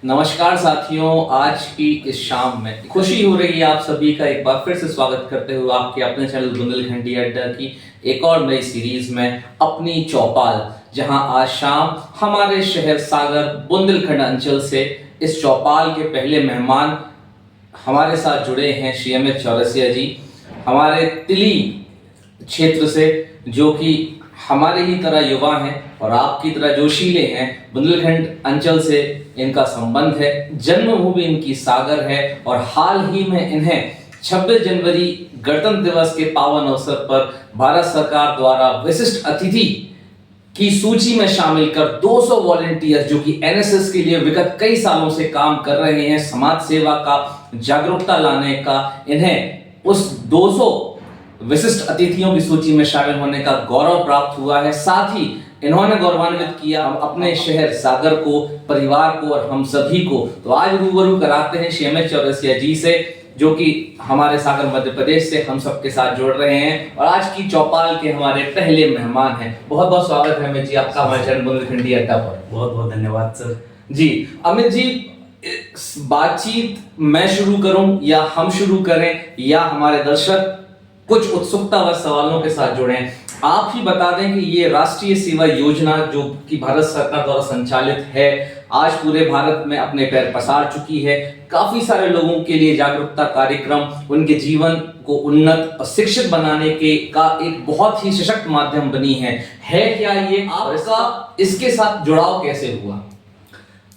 नमस्कार साथियों, आज की इस शाम में खुशी हो रही है आप सभी का एक बार फिर से स्वागत करते हुए आपके अपने चैनल बुंदेलखंडी अड्डा की एक और नई सीरीज में अपनी चौपाल, जहां आज शाम हमारे शहर सागर बुंदेलखंड अंचल से इस चौपाल के पहले मेहमान हमारे साथ जुड़े हैं श्री अमित चौरसिया जी, हमारे तिली क्षेत्र से, जो कि हमारे ही तरह युवा हैं और आपकी तरह जोशीले हैं। बुंदेलखंड अंचल से इनका संबंध है, जन्मभूमि इनकी सागर है और हाल ही में इन्हें 26 जनवरी गणतंत्र दिवस के पावन अवसर पर भारत सरकार द्वारा विशिष्ट अतिथि की सूची में शामिल कर 200 वॉलंटियर्स, जो कि एनएसएस के लिए विगत कई सालों से काम कर रहे हैं, समाज सेवा का, जागरूकता लाने का, इन्हें उस 200 विशिष्ट अतिथियों की सूची में शामिल होने का गौरव प्राप्त हुआ है। साथ ही इन्होंने गौरवान्वित किया अपने शहर सागर को, परिवार को और हम सभी को। तो आज रूबरू कराते हैं श्री अमित चौरसिया जी से, जो कि हमारे सागर मध्य प्रदेश से हम सबके साथ जुड़ रहे हैं और आज की चौपाल के हमारे पहले मेहमान हैं। बहुत बहुत स्वागत है अमित जी आपका हमारे चैनल बुंदेलखंडी अड्डा पर। बहुत बहुत धन्यवाद सर जी। अमित जी, बातचीत मैं शुरू करूं या हम शुरू करें, या हमारे दर्शक कुछ उत्सुकता व सवालों के साथ जुड़े हैं? आप ही बता दें कि ये राष्ट्रीय सेवा योजना जो कि भारत सरकार द्वारा संचालित है, आज पूरे भारत में अपने पैर पसार चुकी है। काफी सारे लोगों के लिए जागरूकता कार्यक्रम उनके जीवन को उन्नत और शिक्षित बनाने के का एक बहुत ही सशक्त माध्यम बनी है क्या ये? आपका इसके साथ जुड़ाव कैसे हुआ?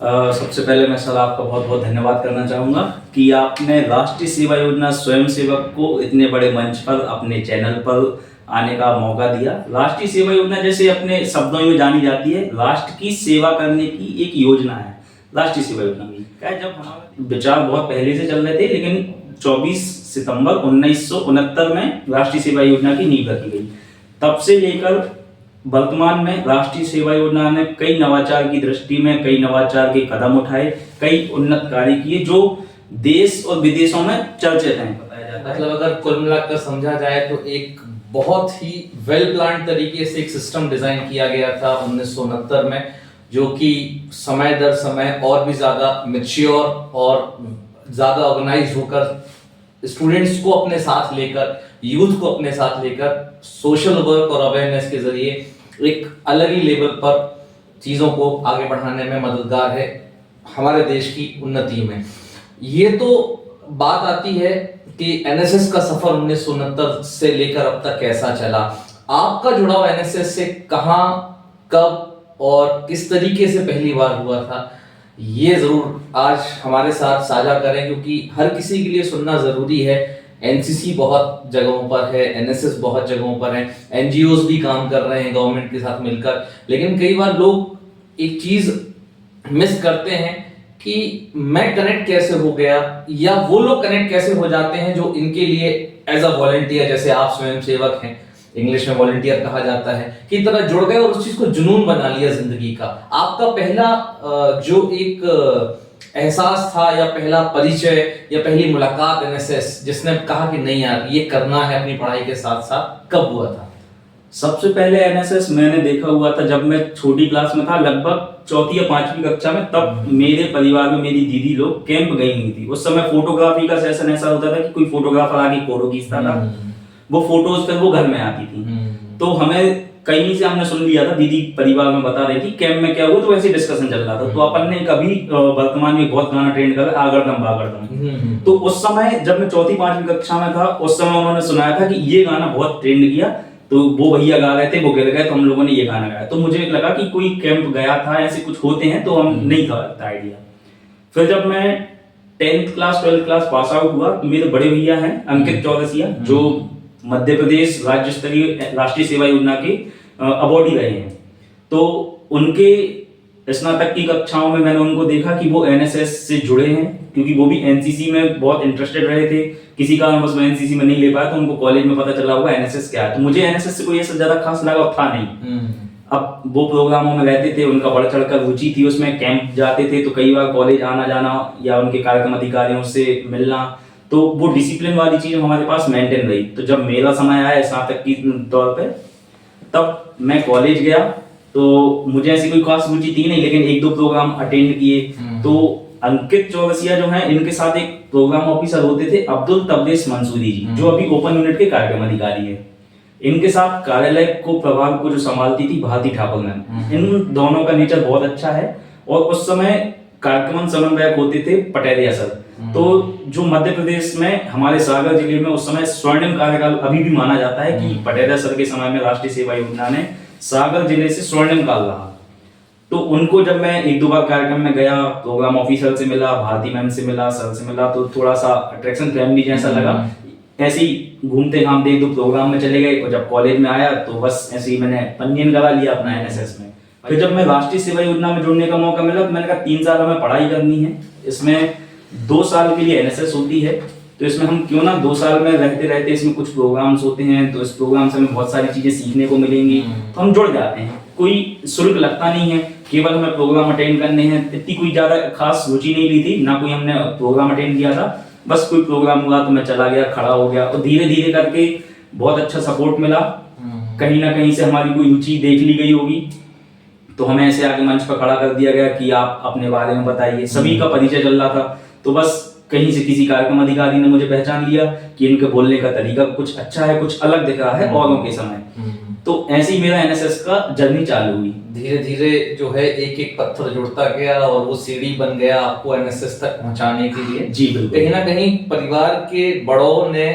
सबसे पहले मैं सर आपका बहुत बहुत धन्यवाद करना चाहूँगा कि आपने राष्ट्रीय सेवा योजना स्वयं सेवक को इतने बड़े मंच पर अपने चैनल पर आने का मौका दिया। राष्ट्रीय सेवा योजना जैसे अपने शब्दों में जानी जाती है, राष्ट्र की सेवा करने की एक योजना है राष्ट्रीय सेवा योजना। क्या है, जब हमारे विचार बहुत पहले से चल रहे थे, लेकिन 24 सितंबर 1969 में राष्ट्रीय सेवा योजना की नींव रखी गई। तब से लेकर वर्तमान में राष्ट्रीय सेवा योजना ने कई नवाचार की दृष्टि में कई नवाचार के कदम उठाए, कई उन्नत कार्य किए जो देश और विदेशों में चर्चित हैं, बताया जाता है। मतलब अगर कुल मिलाकर समझा जाए तो एक बहुत ही वेल प्लान तरीके से एक सिस्टम डिजाइन किया गया था 1969 में, जो कि समय दर समय और भी ज्यादा मैच्योर और ज्यादा ऑर्गेनाइज होकर स्टूडेंट्स को अपने साथ लेकर, यूथ को अपने साथ लेकर सोशल वर्क और अवेयरनेस के जरिए एक अलग ही लेवल पर चीजों को आगे बढ़ाने में मददगार है हमारे देश की उन्नति में। ये तो बात आती है कि एनएसएस का सफर 1969 से लेकर अब तक कैसा चला। आपका जुड़ाव एनएसएस से कहां, कब और किस तरीके से पहली बार हुआ था, ये जरूर आज हमारे साथ साझा करें, क्योंकि हर किसी के लिए सुनना जरूरी है। एनसीसी बहुत जगहों पर है, एनएसएस बहुत जगहों पर है, एनजीओज भी काम कर रहे हैं गवर्नमेंट के साथ मिलकर, लेकिन कई बार लोग एक चीज मिस करते हैं कि मैं कनेक्ट कैसे हो गया, या वो लोग कनेक्ट कैसे हो जाते हैं जो इनके लिए एज अ वॉलंटियर, जैसे आप स्वयं सेवक हैं, इंग्लिश में वॉलंटियर कहा जाता है, की तरह जुड़ गए और उस चीज को जुनून बना लिया जिंदगी का। आपका पहला जो एक एहसास था या पहला परिचय या पहली मुलाकात एनएसएस जिसने कहा कि नहीं यार ये करना है अपनी पढ़ाई के साथ साथ, कब हुआ था? सबसे पहले एनएसएस मैंने देखा हुआ था जब मैं छोटी क्लास में था, लगभग 4th या 5वीं कक्षा में। तब मेरे परिवार में मेरी दीदी लोग कैंप गई हुई थी। उस समय फोटोग्राफी का सेशन ऐसा होता था कि कोई फोटोग्राफर आके फोटो खींचता था, वो फोटोज फिर वो घर में आती थी। तो हमें कहीं से हमने सुन लिया था, दीदी परिवार में बता रही थी कैंप में क्या हुआ, तो वैसे डिस्कशन चल रहा था। तो अपन ने कभी वर्तमान में बहुत गाना ट्रेंड कर आगरदम बागरदम। तो उस समय जब मैं 4th 5वीं कक्षा में था, उस समय उन्होंने सुनाया था कि ये गाना बहुत ट्रेंड किया, तो वो भैया गा रहे थे, वो गिर गए, तो हम लोगों ने ये गाना गाया। तो मुझे लगा कि कोई कैंप गया था, ऐसे कुछ होते हैं, तो हम नहीं था आइडिया। फिर जब मैं 10th class 12th class pass out हुआ, मेरे बड़े भैया हैं अंकित चौरसिया, जो मध्य प्रदेश राज्य स्तरीय राष्ट्रीय सेवा योजना के अवॉर्डी रहे हैं। तो उनके स्नातक की कक्षाओं में मैंने उनको देखा कि वो एनएसएस से जुड़े हैं, क्योंकि वो भी एनसीसी में बहुत इंटरेस्टेड रहे थे। किसी कारणवश मैं एनसीसी में नहीं ले पाया, तो उनको कॉलेज में पता चला हुआ एनएसएस क्या है। तो मुझे एनएसएस से कोई ऐसा ज्यादा खास लगा था नहीं। अब वो प्रोग्रामों में रहते थे, उनका बढ़ चढ़कर रुचि थी उसमें, कैंप जाते थे, तो कई बार कॉलेज आना जाना या उनके कार्यक्रम अधिकारियों से मिलना, तो वो डिसिप्लिन वाली चीज हमारे पास मेंटेन रही। तो जब मेरा समय आया स्नातक की तौर पे, तब मैं कॉलेज गया, तो मुझे ऐसी कोई खास रुचि थी नहीं, लेकिन 1-2 प्रोग्राम अटेंड किए। तो अंकित चौरसिया जो हैं, इनके साथ एक प्रोग्राम ऑफिसर होते थे अब्दुल तब्रेज मंसूरी जी, जो अभी ओपन यूनिट के कार्यक्रम अधिकारी है। इनके साथ कार्यालय को प्रभाग को जो संभालती थी भारती ठाकुर मैम। इन दोनों का नेचर बहुत अच्छा है। और उस समय कार्यक्रम समन्वयक होते थे पटेरिया सर। तो जो मध्य प्रदेश में हमारे सागर जिले में उस समय स्वर्णिम कार्यकाल अभी भी माना जाता है कि पटेरिया सर के समय में राष्ट्रीय सेवा योजना ने सागर जिले से स्वर्णिम काल रहा। तो उनको जब मैं एक दो बार कार्यक्रम में गया, प्रोग्राम ऑफिसर से मिला, भारती मैम से मिला, सर से मिला, तो थोड़ा सा अट्रैक्शन फैमिली जैसा लगा। ऐसे ही घूमते घामते एक दो प्रोग्राम में चले गए। और जब कॉलेज में आया तो बस ऐसे ही मैंने पंजीयन करा लिया अपना एनएसएस में। फिर जब मैं राष्ट्रीय सेवा योजना में जुड़ने का मौका मिला तो मैंने कहा 3 साल हमें पढ़ाई करनी है, इसमें 2 साल के लिए एनएसएस होती है, तो इसमें हम क्यों ना 2 साल में रहते रहते इसमें कुछ प्रोग्राम्स होते हैं, तो इस प्रोग्राम से हमें बहुत सारी चीजें सीखने को मिलेंगी, तो हम जुड़ जाते हैं। कोई शुल्क लगता नहीं है, केवल हमें प्रोग्राम अटेंड करने हैं। इतनी कोई ज्यादा खास रुचि नहीं ली थी, ना कोई हमने प्रोग्राम अटेंड किया था, बस कोई प्रोग्राम हुआ तो मैं चला गया, खड़ा हो गया। और धीरे धीरे करके बहुत अच्छा सपोर्ट मिला। कहीं ना कहीं से हमारी कोई रुचि देख ली गई होगी, तो हमें ऐसे आगे मंच पर खड़ा कर दिया गया कि आप अपने बारे में बताइए। सभी का परिचय चल रहा था, तो बस कहीं से किसी कार्यक्रम अधिकारी ने मुझे पहचान लिया कि इनके बोलने का तरीका कुछ अच्छा है, कुछ अलग दिख रहा है औरों के समय। तो ऐसे ही मेरा एनएसएस का जर्नी चालू हुई। धीरे धीरे जो है एक एक पत्थर जुड़ता गया और वो सीढ़ी बन गया आपको एनएसएस तक पहुंचाने के लिए। जी बिल्कुल। कहीं ना कहीं परिवार के बड़ों ने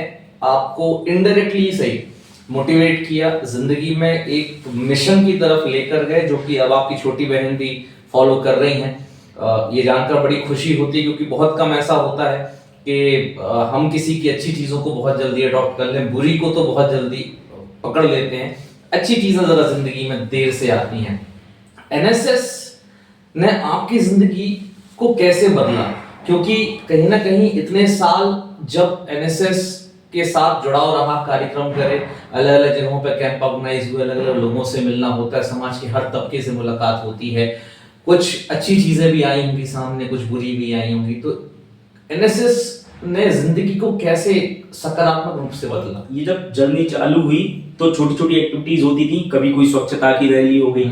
आपको इनडायरेक्टली सही मोटिवेट किया, जिंदगी में एक मिशन की तरफ लेकर गए, जो कि अब आपकी छोटी बहन भी फॉलो कर रही हैं। ये जानकर बड़ी खुशी होती है, क्योंकि बहुत कम ऐसा होता है कि हम किसी की अच्छी चीजों को बहुत जल्दी अडॉप्ट कर लें, बुरी को तो बहुत जल्दी पकड़ लेते हैं, अच्छी चीजें जरा जिंदगी में देर से आती हैं। एनएसएस ने आपकी जिंदगी को कैसे बदला? क्योंकि कहीं ना कहीं इतने साल जब एनएसएस के साथ जुड़ाव रहा, कार्यक्रम करे, अलग अलग जगहों पर कैंप ऑर्गेनाइज हुए, अलग अलग लोगों से मिलना होता है, समाज के हर तबके से मुलाकात होती है, कुछ अच्छी चीजें भी आई होंगी सामने, कुछ बुरी भी आई होंगी। तो एनएसएस ने जिंदगी को कैसे सकारात्मक रूप से बदला? ये जब जर्नी चालू हुई तो छोटी छोटी एक्टिविटीज होती थी। कभी कोई स्वच्छता की रैली हो गई,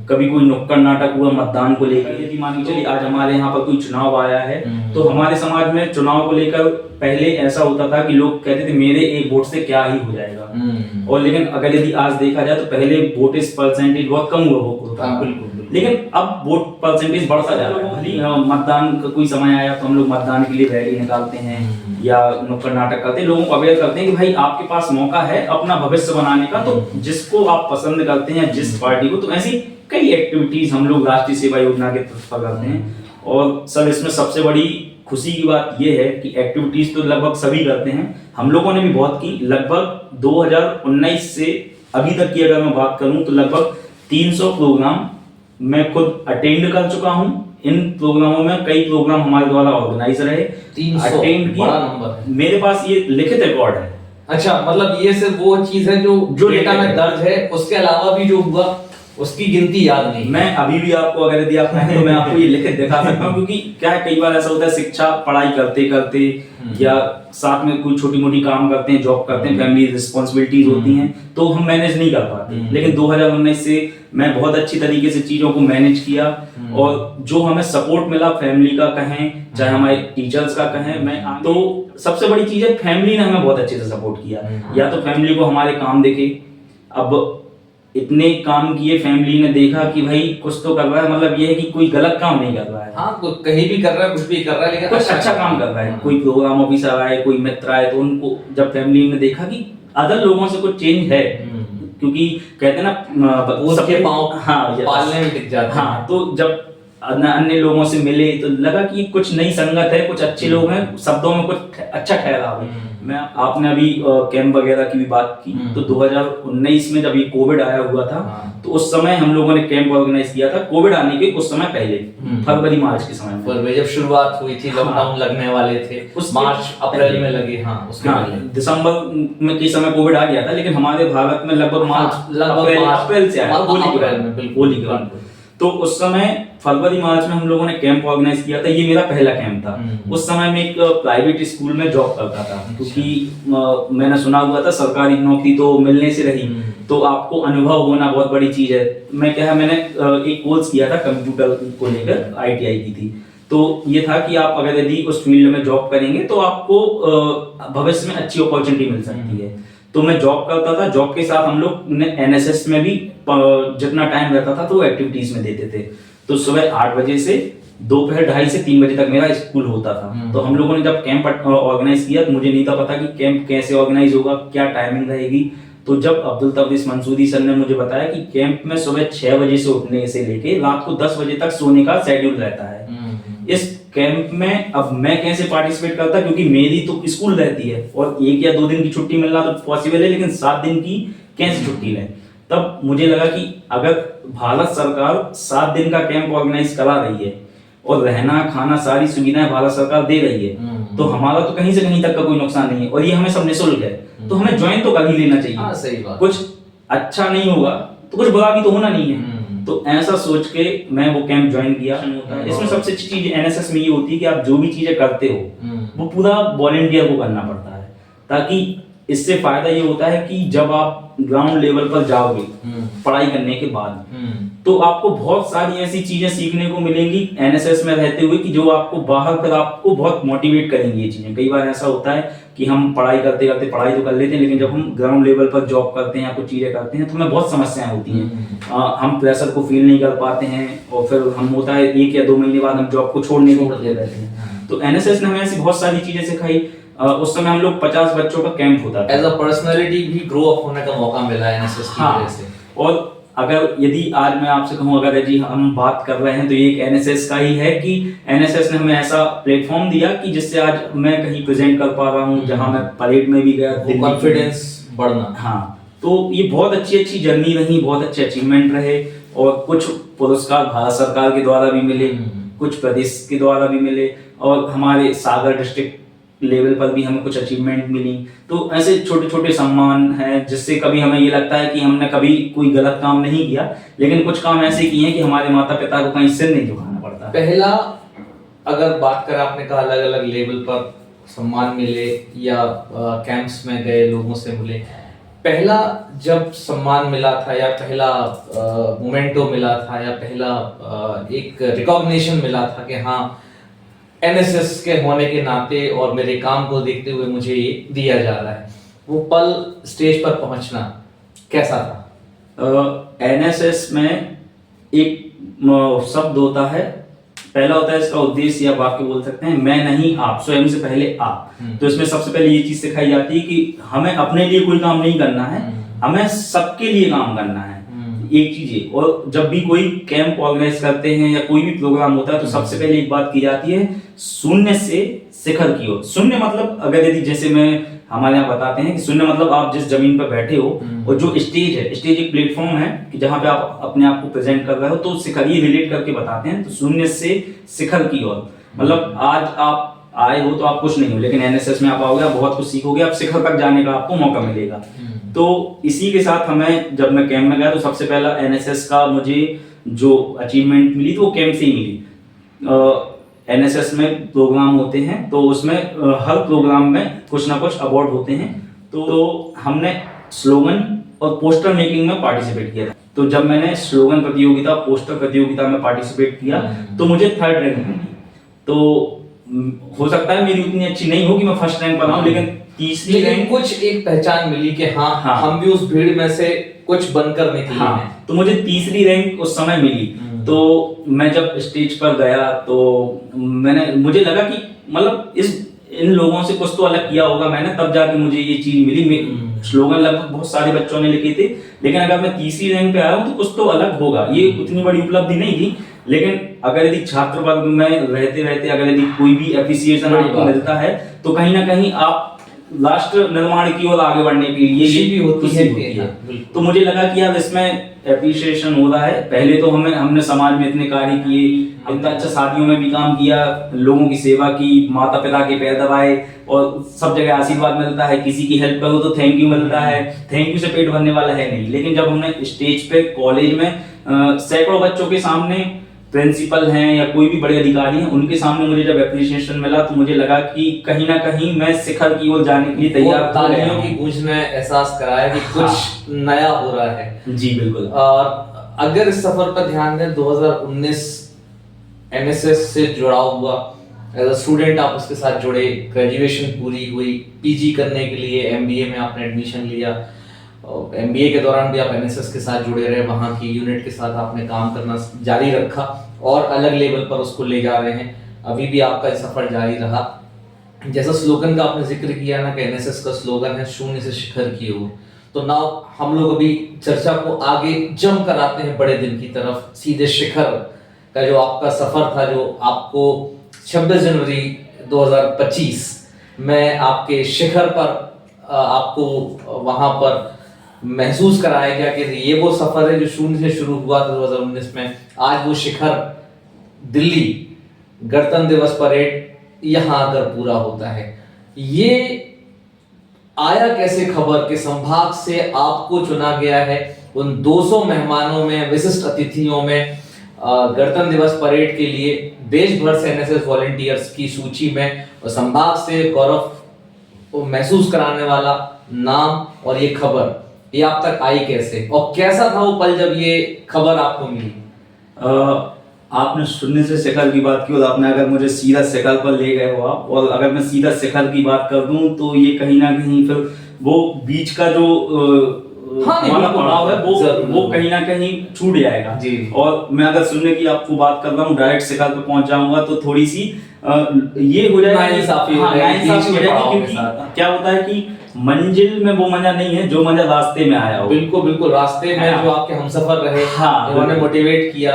कभी कोई नुक्कड़ नाटक हुआ मतदान को लेकर। यदि मान के चलिए आज हमारे यहाँ पर कोई चुनाव आया है, तो हमारे समाज में चुनाव को लेकर पहले ऐसा होता था कि लोग कहते थे मेरे एक वोट से क्या ही हो जाएगा। और लेकिन अगर यदि आज देखा जाए तो पहले वोटेज परसेंटेज बहुत कम हुआ होता, बिल्कुल, लेकिन अब वोट परसेंटेज बढ़ता जा रहा है। मतदान का कोई समय आया तो हम लोग मतदान के लिए रैली निकालते हैं या नुक्कड़ नाटक करते हैं, लोगों को अवेयर करते हैं कि भाई आपके पास मौका है अपना भविष्य बनाने का, तो जिसको आप पसंद करते हैं, जिस पार्टी को, तो ऐसी कई एक्टिविटीज हम लोग राष्ट्रीय सेवा योजना के तहत करते हैं। और सर इसमें सबसे बड़ी खुशी की बात यह है कि एक्टिविटीज तो लगभग सभी करते हैं, हम लोगों ने भी बहुत की। लगभग 2019 से अभी तक की अगर मैं बात करूं तो लगभग 300 प्रोग्राम मैं खुद अटेंड कर चुका हूं। इन प्रोग्रामों में कई प्रोग्राम हमारे द्वारा ऑर्गेनाइज रहे, 300 अटेंड बड़ा नंबर है। मेरे पास ये लिखित रिकॉर्ड है। अच्छा, मतलब ये सिर्फ वो चीज है जो डेटा में दर्ज है, उसके अलावा भी जो हुआ उसकी गिनती याद नहीं। मैं अभी भी आपको अगर यदि आप कहें तो मैं आपको ये लिखित दिखा सकता हूँ, क्योंकि क्या है कई बार ऐसा होता है शिक्षा पढ़ाई करते करते या साथ में कोई छोटी मोटी काम करते हैं, जॉब करते हैं, फैमिली रिस्पॉन्सिबिलिटीज होती हैं, तो हम मैनेज नहीं कर पाते। लेकिन 2019 से मैं बहुत अच्छी तरीके से चीजों को मैनेज किया। और जो हमें सपोर्ट मिला फैमिली का कहें चाहे हमारे टीचर्स का कहें, मैं तो सबसे बड़ी चीज है फैमिली ने हमें बहुत अच्छे से सपोर्ट किया। या तो फैमिली को हमारे काम देखे, अब इतने काम किए, फैमिली ने देखा कि भाई कुछ तो कर रहा है, मतलब ये है कि कोई गलत काम नहीं कर रहा है। हाँ, कहीं भी कर रहा है, कुछ भी कर रहा है, लेकिन कुछ अच्छा काम कर रहा है। कोई प्रोग्राम ऑफिसर आए, कोई मित्र आए, तो उनको जब फैमिली ने देखा कि अदर लोगों से कुछ चेंज है, क्योंकि कहते हैं ना सबके पाँव हाँ पालने में दिख जाते हैं। हाँ, तो जब अन्य लोगों से मिले तो लगा कि कुछ नई संगत है, कुछ अच्छे लोग हैं, शब्दों में कुछ अच्छा ठहराव है। मैं आपने अभी कैंप वगैरह की भी बात की, तो 2019 में जब ये कोविड आया हुआ था, तो उस समय हम लोगों ने कैंप ऑर्गेनाइज किया था। कोविड आने के कुछ समय पहले, फरवरी मार्च के समय में, फरवरी जब शुरुआत हुई थी, लॉकडाउन लगने वाले थे, उस मार्च अप्रैल में लगे। हाँ, उसके पहले दिसंबर में के समय कोविड आ गया था, लेकिन हमारे भारत में लगभग अप्रैल से आया, होली के बाद। तो उस समय फरवरी मार्च में हम लोगों ने कैंप ऑर्गेनाइज किया था। ये मेरा पहला कैंप था। उस समय मैं एक प्राइवेट स्कूल में जॉब करता था, क्योंकि मैंने सुना हुआ था सरकारी नौकरी तो मिलने से रही, तो आपको अनुभव होना बहुत बड़ी चीज है। मैंने एक कोर्स किया था कंप्यूटर को लेकर, ITI की थी। तो ये था कि आप अगर यदि उस फील्ड में जॉब करेंगे तो आपको भविष्य में अच्छी अपॉर्चुनिटी मिल सकती है। तो मैं जॉब करता था, जॉब के साथ हम लोग एनएसएस में भी जितना टाइम रहता था तो वो एक्टिविटीज में देते थे। तो सुबह 8 बजे से दोपहर 2:30 से 3 बजे तक मेरा स्कूल होता था। तो हम लोगों ने जब कैंप ऑर्गेनाइज किया तो मुझे नहीं था पता कि कैंप कैसे ऑर्गेनाइज होगा, क्या टाइमिंग रहेगी। तो जब अब्दुल तबरिस मंसूरी सर ने मुझे बताया कि कैंप में सुबह 6 बजे से उठने से लेके रात को 10 बजे तक सोने का शेड्यूल रहता है। इस कैंप में अब मैं कैसे पार्टिसिपेट करता, क्योंकि मेरी तो स्कूल रहती है और 1 या 2 दिन की छुट्टी मिलना तो पॉसिबल है, लेकिन 7 दिन की कैसे छुट्टी लें। तब मुझे लगा कि अगर भारत सरकार 7 दिन का कैंप ऑर्गेनाइज करा रही है और रहना खाना सारी सुविधाएं भारत सरकार दे रही है, तो हमारा तो कहीं से कहीं तक का कोई नुकसान नहीं है और ये हमें सब निःशुल्क है, तो हमें ज्वाइन तो कर ही लेना चाहिए। हाँ, सही बात। कुछ अच्छा नहीं होगा तो कुछ बुरा भी तो होना नहीं है। तो ऐसा सोच के मैं वो कैंप ज्वाइन किया। इसमें सबसे अच्छी चीज एनएसएस में ये होती है कि आप जो भी चीजें करते हो वो पूरा वॉलंटियर को करना पड़ता है, ताकि इससे फायदा ये होता है कि जब आप ग्राउंड लेवल पर जाओगे पढ़ाई करने के बाद, तो आपको बहुत सारी ऐसी चीजें सीखने को मिलेंगी एनएसएस में रहते हुए कि जो आपको बाहर फिर आपको बहुत मोटिवेट करेंगी ये चीजें। कई बार ऐसा होता है कि हम पढ़ाई करते करते पढ़ाई तो कर लेते हैं, लेकिन जब हम ग्राउंड लेवल पर जॉब करते हैं या कुछ चीजें करते हैं तो हमें बहुत समस्याएं होती हैं। हम प्रेशर को फील नहीं कर पाते हैं और फिर हम होता है 1 या 2 महीने बाद हम जॉब को छोड़ने को रहते हैं। तो एनएसएस ने हमें ऐसी बहुत सारी चीजें सिखाई। उस समय हम लोग 50 बच्चों का कैंप होता था। एज अ पर्सनालिटी भी ग्रो अप होने का मौका मिला है एनएसएस की वजह से। और अगर यदि आज मैं आपसे कहूँ, अगर जी हम बात कर रहे हैं तो ये एक एनएसएस का ही है कि एनएसएस ने हमें ऐसा प्लेटफॉर्म दिया कि जिससे आज मैं कहीं प्रेजेंट कर पा रहा हूँ, जहाँ मैं परेड में भी गया, कॉन्फिडेंस बढ़ना। हाँ, तो ये बहुत अच्छी जर्नी रही, बहुत अच्छे अचीवमेंट रहे और कुछ पुरस्कार भारत सरकार के द्वारा भी मिले, कुछ प्रदेश के द्वारा भी मिले और हमारे सागर डिस्ट्रिक्ट लेवल पर भी हमें कुछ अचीवमेंट मिली। तो ऐसे छोटे छोटे सम्मान हैं जिससे कभी हमें ये लगता है कि हमने कभी कोई गलत काम नहीं किया, लेकिन कुछ काम ऐसे किए हैं कि हमारे माता पिता को कहीं सिर नहीं झुकाना पड़ता। पहला अगर बात करें, आपने कहा अलग अलग लेवल पर सम्मान मिले या कैंप्स में गए लोगों से मिले, पहला जब सम्मान मिला था या पहला मोमेंटो मिला था या पहला एक रिकॉग्निशन मिला था कि हाँ एनएसएस के होने के नाते और मेरे काम को देखते हुए मुझे ये दिया जा रहा है, वो पल स्टेज पर पहुंचना कैसा था? एनएसएस में एक शब्द होता है, पहला होता है इसका उद्देश्य या वाक्य बोल सकते हैं, मैं नहीं आप, स्वयं से पहले आप। तो इसमें सबसे पहले ये चीज सिखाई जाती है कि हमें अपने लिए कोई काम नहीं करना है, हमें सबके लिए काम करना है। एक चीज है। और जब भी कोई कैंप ऑर्गेनाइज करते हैं या कोई भी प्रोग्राम होता है तो सबसे पहले एक बात की जाती है, शून्य से शिखर की ओर। शून्य मतलब अगर यदि जैसे मैं हमारे यहाँ बताते हैं कि शून्य मतलब आप जिस जमीन पर बैठे हो और जो स्टेज है, स्टेज एक प्लेटफॉर्म है कि जहाँ पे आप अपने आप को प्रेजेंट कर रहे हो, तो शिखर ये रिलेट करके बताते हैं। तो शून्य से शिखर की ओर मतलब आज आप आए हो तो आप कुछ नहीं हो, लेकिन एनएसएस में आप आओगे, आप बहुत कुछ सीखोगे, आप शिखर तक जाने का आपको मौका मिलेगा। तो इसी के साथ हमें जब मैं कैंप में गया तो सबसे पहला एनएसएस का मुझे जो अचीवमेंट मिली तो वो कैंप से ही मिली। एनएसएस में प्रोग्राम होते हैं तो उसमें हर प्रोग्राम में कुछ ना कुछ अवार्ड होते हैं। तो हमने स्लोगन और पोस्टर मेकिंग में पार्टिसिपेट किया था। तो जब मैंने स्लोगन प्रतियोगिता, पोस्टर प्रतियोगिता में पार्टिसिपेट किया तो मुझे 3rd रैंक मिली। तो हो सकता है मेरी उतनी अच्छी नहीं हो कि मैं फर्स्ट रैंक पर आऊं, लेकिन तीसरी रैंक कुछ एक पहचान मिली कि हाँ हम भी उस भीड़ में से कुछ बनकर निकले हैं। तो मुझे तीसरी रैंक उस समय मिली। तो मैं जब स्टेज पर गया तो मुझे लगा कि मतलब इन लोगों से कुछ तो अलग किया होगा मैंने, तब जाके मुझे ये चीज मिली। स्लोगन लगभग बहुत सारे बच्चों ने लिखे थे, लेकिन अगर मैं तीसरी रैंक पे आया हूँ तो कुछ तो अलग होगा। ये उतनी बड़ी उपलब्धि नहीं थी, लेकिन अगर यदि छात्र वर्ग में रहते रहते अगर यदि कोई भी एप्रिसिएशन आपको मिलता है तो कहीं ना कहीं आप राष्ट्र निर्माण की ओर आगे बढ़ने के लिए ये भी होती है। तो मुझे लगा कि यार इसमें एप्रिसिएशन हो रहा है। पहले तो हमने समाज में इतने कार्य किए, इतना अच्छा शादियों में भी काम किया, लोगों की सेवा की, माता पिता के पैर दबाए और सब जगह आशीर्वाद मिलता है। किसी की हेल्प करो तो थैंक यू मिलता है, थैंक यू से पेट भरने वाला है नहीं। लेकिन जब हमने स्टेज पे कॉलेज में सैकड़ों बच्चों के सामने, प्रिंसिपल हैं या कोई भी बड़े अधिकारी हैं, उनके सामने मुझे जब एप्रिसिएशन मिला तो मुझे लगा कि कहीं ना कहीं मैं शिखर की ओर जाने के लिए तैयार। तालियों की गूंज ने एहसास कराया कि कुछ नया हो रहा है। जी बिल्कुल। और अगर इस सफर पर ध्यान दें, 2019 एनएसएस से जुड़ा हुआ, एज अ स्टूडेंट आप उसके साथ जुड़े, ग्रेजुएशन पूरी हुई, पीजी करने के लिए एमबीए में आपने एडमिशन लिया, एमबीए के दौरान भी आप एनएसएस के साथ जुड़े रहे, वहाँ की यूनिट के साथ आपने काम करना जारी रखा और अलग लेवल पर उसको ले जा रहे हैं। अभी भी आपका ये सफर जारी रहा। जैसा स्लोगन का आपने जिक्र किया ना कि एनएसएस का स्लोगन है शून्य से शिखर की ओर, तो नाउ हम लोग अभी चर्चा को आगे जम कर आते हैं बड़े दिन की तरफ, सीधे शिखर का जो आपका सफर था, जो आपको 26 जनवरी 2025 में आपके शिखर पर आपको वहां पर महसूस कराया गया कि ये वो सफर है जो शून्य से शुरू हुआ था 2019 में, आज वो शिखर दिल्ली गणतंत्र दिवस परेड यहाँ आकर पूरा होता है। ये आया कैसे खबर के संभाग से आपको चुना गया है उन 200 मेहमानों में, विशिष्ट अतिथियों में गणतंत्र दिवस परेड के लिए देश भर से एनएसएस वॉलंटियर्स की सूची में, और संभाग से गौरव महसूस कराने वाला नाम और ये खबर ये आप तक आई कैसे, और कैसा था वो पल जब ये खबर आपको मिली? आपने शून्य से शिखर की बात की और आपने अगर मुझे सीधा शिखर पर ले गए हो आप, और अगर मैं सीधा शिखर की बात कर दूं तो ये कहीं ना कहीं फिर वो बीच का जो हमारा पड़ाव है वो कहीं ना कहीं छूट जाएगा जी। और मैं अगर शून्य की आपको बात कर रहा हूँ, डायरेक्ट शिखर पे पहुंच जाऊंगा तो थोड़ी सी ये हो जाएगा, नाइंसाफी हो जाएगी, क्योंकि क्या होता है कि मंजिल में वो मजा नहीं है जो मजा रास्ते में आया हो। बिल्कुल बिल्कुल, रास्ते में जो आपके हमसफर रहे, उन्होंने मोटिवेट किया।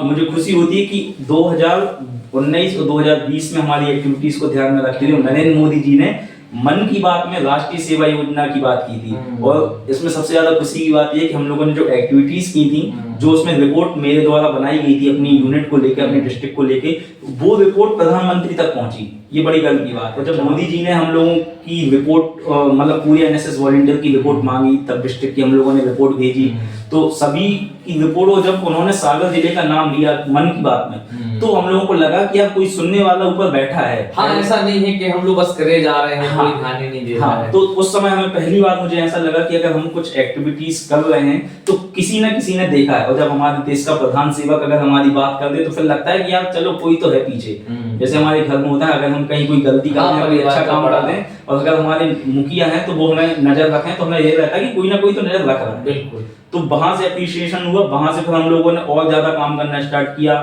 मुझे खुशी होती है कि 2019 और 2020 में हमारी एक्टिविटीज को ध्यान में रखते हुए नरेंद्र मोदी जी ने मन की बात में राष्ट्रीय सेवा योजना की बात की थी। और इसमें सबसे ज्यादा खुशी की बात यह कि हम लोगों ने जो एक्टिविटीज की थी, जो उसमें रिपोर्ट मेरे द्वारा बनाई गई थी अपनी यूनिट को लेकर, अपने डिस्ट्रिक्ट को लेकर, वो रिपोर्ट प्रधानमंत्री तक पहुंची। ये बड़ी गर्व की बात है। जब मोदी जी ने हम लोगों की रिपोर्ट मतलब पूरी एनएसएस वॉलंटियर की रिपोर्ट मांगी, तब डिस्ट्रिक्ट की हम लोगों ने रिपोर्ट भेजी, तो सभी की रिपोर्ट, और जब उन्होंने सागर जिले का नाम लिया मन की बात में, तो हम लोगों को लगा कि अब कोई सुनने वाला ऊपर बैठा है। हाँ, ऐसा नहीं है कि हम लोग बस करे जा रहे हैं, कोई ध्यान ही नहीं दे रहा है। तो उस समय हमें पहली बार मुझे ऐसा लगा कि अगर हम कुछ एक्टिविटीज कर रहे हैं तो किसी न किसी ने देखा है। और जब हमारे देश का प्रधान सेवक अगर हमारी बात कर दे तो फिर लगता है कि यार चलो कोई तो है पीछे। जैसे हमारे घर में होता है, अगर हम कहीं कोई गलती करते हैं, कोई अच्छा काम करते हैं, और अगर हमारे मुखिया हैं तो वो हमें नजर रखें, तो हमें ये रहता है कि कोई ना कोई तो नजर रख रहा है। बिल्कुल। तो वहां से अप्रिशिएशन हुआ, वहां से फिर हम लोगों ने और ज्यादा काम करना स्टार्ट किया।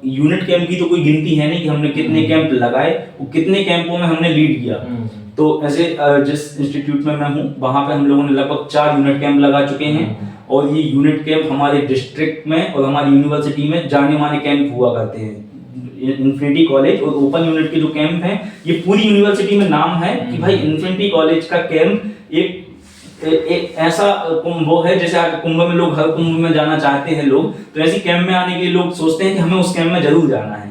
यूनिट कैंप की तो कोई गिनती है नहीं कि हमने कितने कैंप लगाए, वो कितने कैंपों में हमने लीड किया। तो ऐसे जिस इंस्टीट्यूट में मैं हूँ वहां पे हम लोगों ने लगभग 4 यूनिट कैंप लगा चुके हैं। और ये यूनिट कैंप हमारे डिस्ट्रिक्ट में और हमारी यूनिवर्सिटी में जाने माने कैंप हुआ करते हैं। इन्फिनिटी कॉलेज और ओपन यूनिट के जो कैंप हैं, ये पूरी यूनिवर्सिटी में नाम है कि भाई इन्फिनिटी कॉलेज का कैंप एक ऐसा कुंभ है, जैसे आज कुंभ में लोग हर कुंभ में जाना चाहते हैं लोग, तो ऐसी कैंप में आने के लिए लोग सोचते हैं कि हमें उस कैंप में जरूर जाना है।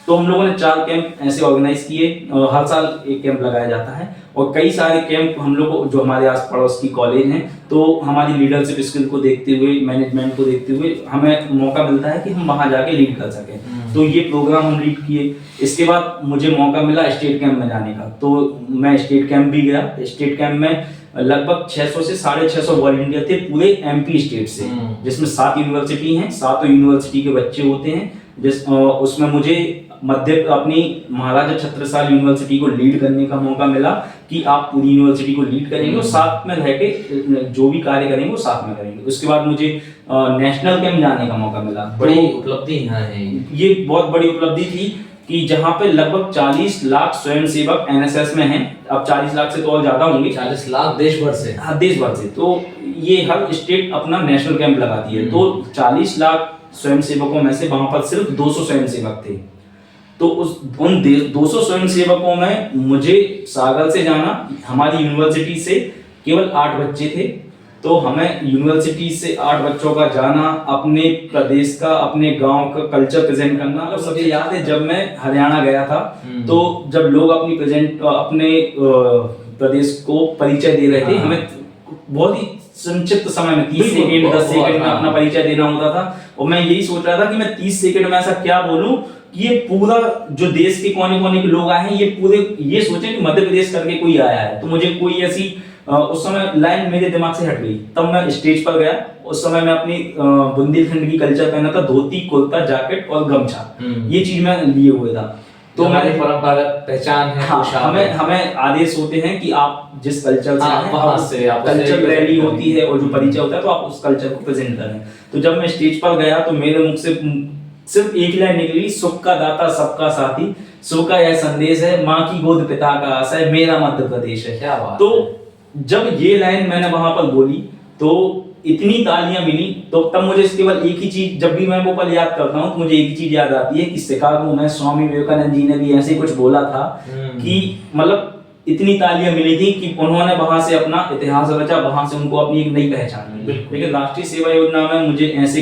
तो हम लोगों ने 4 कैंप ऐसे ऑर्गेनाइज किए, हर साल एक कैंप लगाया जाता है। और कई सारे कैंप हम लोग जो हमारे आस पड़ोस की कॉलेज हैं, तो हमारी लीडरशिप स्किल को देखते हुए, मैनेजमेंट को देखते हुए हमें मौका मिलता है कि हम वहां जाके लीड कर सकें। तो ये प्रोग्राम हम लीड किए। इसके बाद मुझे मौका मिला स्टेट कैंप में जाने का, तो मैं स्टेट कैंप भी गया। स्टेट कैंप में लगभग 600 से 650 वॉलंटियर थे पूरे एमपी स्टेट से, जिसमें 7 यूनिवर्सिटी हैं, 7 यूनिवर्सिटी के बच्चे होते हैं। उसमें मुझे अपनी महाराजा छत्रसाल यूनिवर्सिटी को लीड करने का मौका मिला कि आप पूरी यूनिवर्सिटी को लीड करेंगे और साथ में रह के जो भी कार्य करेंगे वो साथ में करेंगे। उसके बाद मुझे नेशनल कैंप जाने का मौका मिला। बड़ी उपलब्धि है ये, बहुत बड़ी उपलब्धि थी कि जहां पे लगभग 40 लाख स्वयंसेवक एनएसएस में हैं। अब 40 लाख से तो और ज्यादा होंगे, 40 लाख देश भर से। हाँ, देश भर से। तो ये हर स्टेट अपना नेशनल कैंप लगाती है। तो 40 लाख स्वयंसेवकों में से वहां पर सिर्फ 200 स्वयंसेवक थे। तो उन 200 स्वयंसेवकों में मुझे सागर से जाना, हमारी यूनिवर्सिटी से केवल 8 बच्चे थे। तो हमें यूनिवर्सिटी से 8 बच्चों का जाना, अपने प्रदेश का, अपने गांव का कल्चर प्रेजेंट करना। और मुझे याद है जब मैं हरियाणा गया था, तो जब लोग अपने प्रदेश को परिचय दे रहे थे, हमें बहुत ही संक्षिप्त समय में 30 सेकंड 10 सेकंड में अपना परिचय देना होता था। और मैं यही सोच रहा था कि मैं 30 सेकंड में ऐसा क्या बोलूं कि ये पूरा जो देश के कोने कोने के लोग आए हैं, ये पूरे ये सोचे कि मध्य प्रदेश करके कोई आया है। तो मुझे कोई ऐसी उस समय लाइन मेरे दिमाग से हट गई। तब मैं स्टेज पर गया, उस समय मैं अपनी बुंदेलखंड की कल्चर पहना था, धोती कुर्ता जैकेट और गमछा, ये चीज मैं लिए हुए था। तो हमारी परंपरागत पहचान है। हाँ, हमें आदेश होते हैं कि आप जिस कल्चर से हैं, वहां से आप कल्चर रैली होती है और जो परिचय होता है तो आप उस कल्चर को प्रेजेंट करें। तो जब मैं स्टेज पर गया तो मेरे मुख से सिर्फ एक लाइन निकली, सुख का दाता सबका साथी, सुख का यह संदेश है, माँ की गोद पिता का आशय, मेरा मध्य प्रदेश है। क्या बात तो जब ये लाइन मैंने वहां पर बोली तो इतनी तालियां मिली। तो तब मुझे केवल एक ही चीज, जब भी मैं वो पल याद करता हूँ तो मुझे एक ही चीज याद आती है कि शिकागो में स्वामी विवेकानंद जी ने भी ऐसे कुछ बोला था कि मतलब इतनी तालियां मिली थी कि उन्होंने वहां से अपना इतिहास रचा, वहां से उनको अपनी एक नई पहचान मिली। लेकिन राष्ट्रीय सेवा योजना में मुझे ऐसे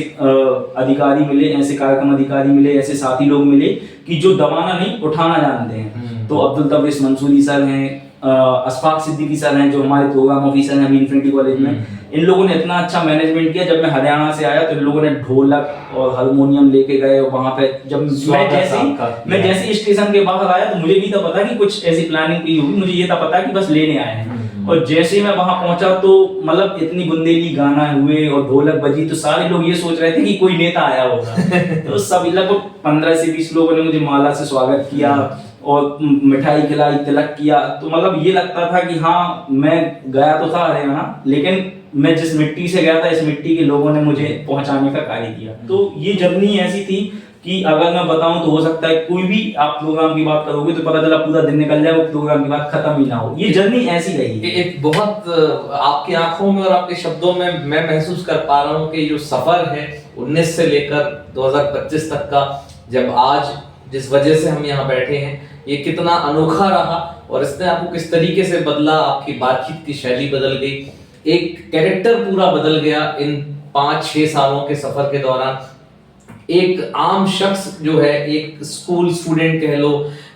अधिकारी मिले, ऐसे कार्यक्रम अधिकारी मिले, ऐसे साथी लोग मिले कि जो दबाना नहीं उठाना जानते हैं। तो अब्दुल तब्रेज़ मंसूरी सर हैं, अशफाक सिद्दीकी सर हैं जो हमारे प्रोग्राम ऑफिसर हैं अभी इन्फिनिटी कॉलेज में। इन लोगों ने इतना अच्छा मैनेजमेंट किया। जब मैं हरियाणा से आया तो इन लोगों ने ढोलक और हारमोनियम लेके गए और वहां पे जब मैं जैसे स्टेशन के बाहर आया तो मुझे भी तो पता कि कुछ ऐसी प्लानिंग की होगी, मुझे ये तो पता कि बस लेने आए हैं। और जैसे मैं वहां पहुंचा तो मतलब इतनी बुंदेली गाना हुए और ढोलक बजी तो सारे लोग ये सोच रहे थे कि कोई नेता आया होगा। तो सभी लगभग 15 से 20 लोगों ने मुझे माला से स्वागत किया और मिठाई खिलाई, तिलक किया। तो मतलब ये लगता था कि हाँ, मैं गया तो था हरियाणा, लेकिन मैं जिस मिट्टी से गया था इस मिट्टी के लोगों ने मुझे पहुंचाने का कार्य किया। तो ये जर्नी ऐसी थी कि अगर मैं बताऊं तो हो सकता है कोई भी आप प्रोग्राम की बात करोगे तो पता चला पूरा दिन निकल जाए, वो प्रोग्राम की बात खत्म ही ना हो। ये जर्नी ऐसी रही है। एक बहुत आपकी आंखों में और आपके शब्दों में मैं महसूस कर पा रहा हूँ कि जो सफर है 19 से लेकर 2025 तक का, जब आज जिस वजह से हम यहाँ बैठे हैं, ये कितना अनोखा रहा और इसने आपको किस तरीके से बदला। आपकी बातचीत की शैली बदल गई, एक कैरेक्टर पूरा बदल गया इन 5-6 सालों के सफर के दौरान। एक आम शख्स जो है, एक स्कूल स्टूडेंट कह लो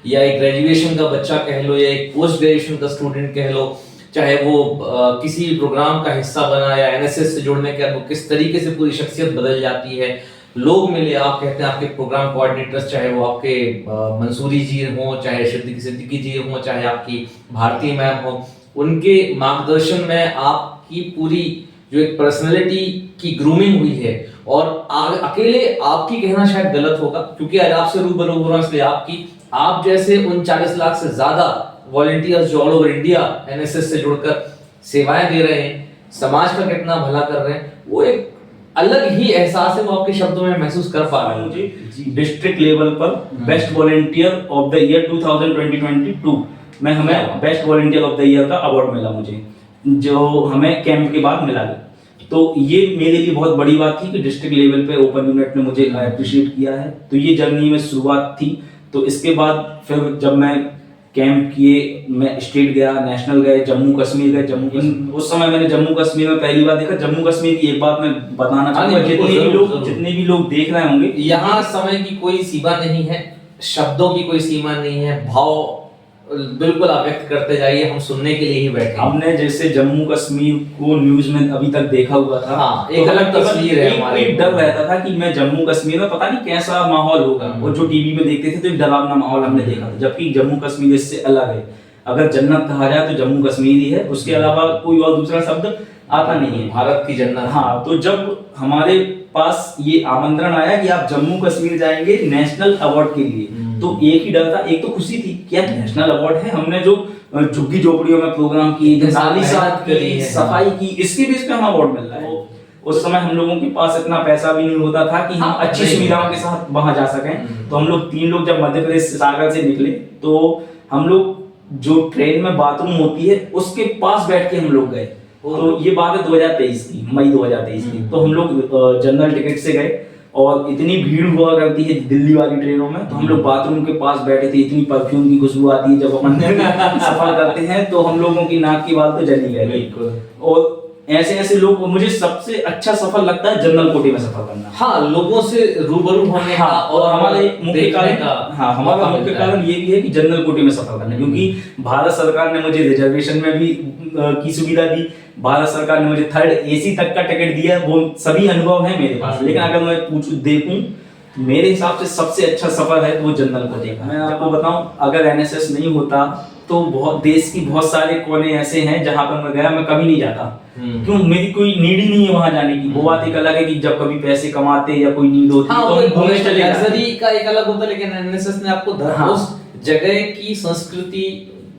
या एक ग्रेजुएशन का बच्चा कह लो या एक पोस्ट ग्रेजुएशन का स्टूडेंट कह लो, चाहे वो किसी प्रोग्राम का हिस्सा बना या एनएसएस से जुड़ने के बाद वो किस तरीके से पूरी शख्सियत बदल जाती है। लोग मिले, आप कहते हैं आपके प्रोग्राम कोऑर्डिनेटर्स, चाहे वो आपके मंसूरी जी हो, चाहे सिद्दीकी जी हो, चाहे आपकी भारती मैम हो, उनके मार्गदर्शन में आपकी पूरी जो एक पर्सनालिटी की ग्रूमिंग हुई है। और अकेले आपकी कहना शायद गलत होगा क्योंकि आज आपसे रूबरू हो रहा हूं, इसलिए आप जैसे 39 लाख से ज्यादा वॉलंटियर्स जो ऑल ओवर इंडिया एनएसएस से जुड़कर सेवाएं दे रहे हैं, समाज का कितना भला कर रहे हैं, वो एक अलग ही एहसास है, वो आपके शब्दों में महसूस कर पा रहा हूं। मुझे डिस्ट्रिक्ट लेवल पर best volunteer of the year 2022 में हमें best volunteer of the year का अवार्ड मिला मुझे, जो हमें कैंप के बाद मिला। तो ये मेरे लिए बहुत बड़ी बात थी कि डिस्ट्रिक्ट लेवल पे ओपन यूनिट ने मुझे अप्रिशिएट किया है। तो ये जर्नी में शुरुआत थी। तो इसके बाद फिर जब मैं कैंप किए, मैं स्टेट गया, नेशनल गए, जम्मू कश्मीर गए। उस समय मैंने जम्मू कश्मीर में पहली बार देखा। जम्मू कश्मीर की एक बात मैं बताना चाहूंगा, जितने भी लोग देख रहे होंगे, यहाँ समय की कोई सीमा नहीं है, शब्दों की कोई सीमा नहीं है, भाव बिल्कुल आप व्यक्त करते जाइए, हम सुनने के लिए ही बैठे। हमने जैसे जम्मू कश्मीर को न्यूज में अभी तक देखा हुआ था, हाँ, एक अलग तस्वीर है हमारे। एक डर रहता था कि मैं जम्मू कश्मीर में पता नहीं कैसा माहौल होगा, और जो टीवी में देखते थे तो एक डरावना माहौल हमने देखा था। जबकि जम्मू कश्मीर इससे अलग है। अगर जन्नत कहा जाए तो जम्मू कश्मीर ही है, उसके अलावा कोई और दूसरा शब्द आता नहीं है। भारत की जन्नत। हाँ, तो जब हमारे पास ये आमंत्रण आया कि आप जम्मू कश्मीर जाएंगे नेशनल अवार्ड के लिए, तो एक ही डर था, एक तो खुशी थी कि यार नेशनल अवार्ड है, हमने जो झुग्गी झोपड़ियों में प्रोग्राम किए, सफाई की, इसके बेस पे हमें अवार्ड मिल रहा है। उस समय हम लोगों के पास इतना पैसा भी नहीं होता था कि हम अच्छी सुविधाओं के साथ वहां जा सकें। तो हम लोग 3 लोग जब मध्य प्रदेश सागर से निकले तो हम लोग जो ट्रेन में बाथरूम होती है उसके पास बैठ के हम लोग गए। तो ये बात है 2023 की, मई 2023 की। तो हम लोग जनरल टिकट से गए और इतनी भीड़ हुआ करती है दिल्ली वाली ट्रेनों में, तो हम लोग बाथरूम के पास बैठे थे। इतनी परफ्यूम की खुशबू आती है जब अपन सफर करते हैं, तो हम लोगों की नाक की बाल तो जल ही गए। और ऐसे ऐसे लोग, मुझे सबसे अच्छा सफर लगता है जनरल कोटे में सफर करना। हाँ, लोगों से रूबरू होने का। और हमारा एक मुख्य कारण ये भी है कि जनरल कोटे में सफर करना, क्योंकि भारत सरकार ने मुझे रिजर्वेशन में भी की सुविधा दी। भारत सरकार ने मुझे 3rd AC तक का टिकट दिया। वो सभी अनुभव है मेरे पास। लेकिन अगर मैं देखूं मेरे हिसाब से सबसे अच्छा सफर है वो जंगल को देखा। मैं आपको बताऊं, अगर एनएसएस नहीं होता तो बहुत देश की बहुत सारे कोने ऐसे हैं जहां पर मैं गया, मैं कभी नहीं जाता। क्यों? मेरी कोई नीड ही नहीं है वहां जाने की। वो बात एक अलग है कि जब कभी पैसे कमाते या कोई नीड होती हाँ, तो हम घूमने चले जाते। नर्सरी का एक अलग होता है, लेकिन एनएसएस ने आपको हाँ। उस जगह की संस्कृति,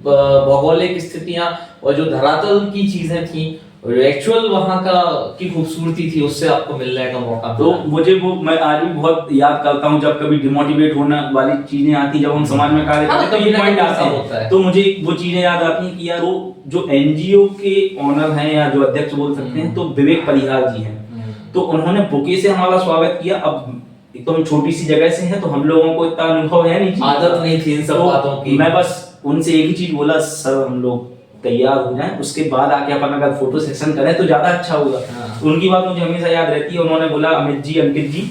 भौगोलिक स्थितियां और जो धरातल की चीजें थी, एक्चुअल वहां का की खूबसूरती थी, उससे आपको मिलने का मौका तो मिला। मुझे वो मैं आज भी बहुत याद करता हूँ। जब कभी डिमोटिवेट होने वाली चीजें आती, जब हम समाज में कार्य हाँ, करते हैं तो कभी ये ना पॉइंट कभी आते ऐसा होता है। हैं, तो मुझे वो चीजें याद आती हैं कि यार वो जो एनजीओ के ओनर हैं या जो अध्यक्ष बोल सकते हैं, तो विवेक परिहार जी हैं। तो उन्होंने बुके से हमारा स्वागत किया। अब एक तो हम छोटी सी जगह से हैं, तो हम लोगों को इतना अनुभव है नहीं, आदत नहीं थी इन सब बातों की। मैं बस उनसे एक ही चीज बोला, सर हम लोग तैयार हो जाएं, उसके बाद आके अपन अगर फोटो सेशन करें तो ज्यादा अच्छा होगा। हाँ। उनकी बात मुझे हमेशा याद रहती है। उन्होंने बोला, अमित जी, अंकित जी,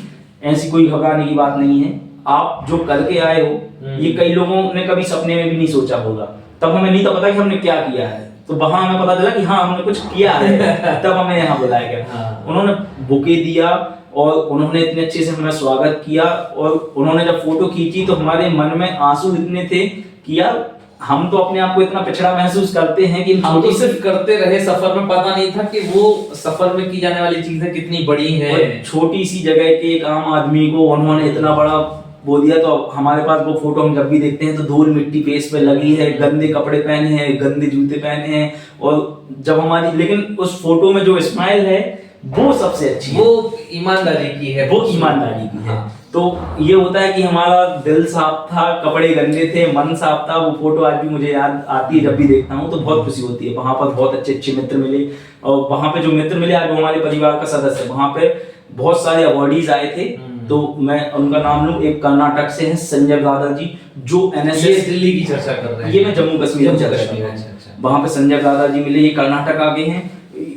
ऐसी कोई घबराने की बात नहीं है, आप जो करके आए हो ये कई लोगों ने कभी सपने में भी नहीं सोचा होगा। तब हमें नहीं था पता कि हमने क्या किया है, तो वहां हमें पता चला कि हाँ हमने कुछ किया है। तब हमें यहाँ बुलाया गया। हाँ। उन्होंने बुके दिया और उन्होंने इतने अच्छे से हमें स्वागत किया, और उन्होंने जब फोटो खींची तो हमारे मन में आंसू इतने थे कि यार हम तो अपने आप को इतना पिछड़ा महसूस करते हैं कि हम तो सिर्फ करते रहे सफर में, पता नहीं था कि वो सफर में की जाने वाली चीजें कितनी बड़ी हैं। छोटी सी जगह के एक आम आदमी को उन्होंने इतना बड़ा वो दिया। तो हमारे पास वो फोटो हम जब भी देखते हैं तो धूल मिट्टी फेस पे लगी है, गंदे कपड़े पहने हैं, गंदे जूते पहने हैं, और जब हमारी, लेकिन उस फोटो में जो स्माइल है वो सबसे अच्छी है, वो ईमानदारी की है, वो ईमानदारी की है। हाँ। तो ये होता है कि हमारा दिल साफ था, कपड़े गंदे थे, मन साफ था। वो फोटो आज भी मुझे याद आती है, जब भी देखता हूँ तो बहुत खुशी होती है। वहां पर बहुत अच्छे अच्छे मित्र मिले, और वहां पे जो मित्र मिले आज वो हमारे परिवार का सदस्य है। वहां पे बहुत सारे अवार्डीज आए थे, तो मैं उनका नाम लूं। एक कर्नाटक से हैं संजय ब्रादर जी, जो एनएसएस, दिल्ली की चर्चा कर रहे हैं, ये मैं जम्मू कश्मीर की चर्चा कर रहा अच्छा, हूं। अच्छा। वहां पे संजय ब्रादर जी मिले, ये कर्नाटक आ गए हैं।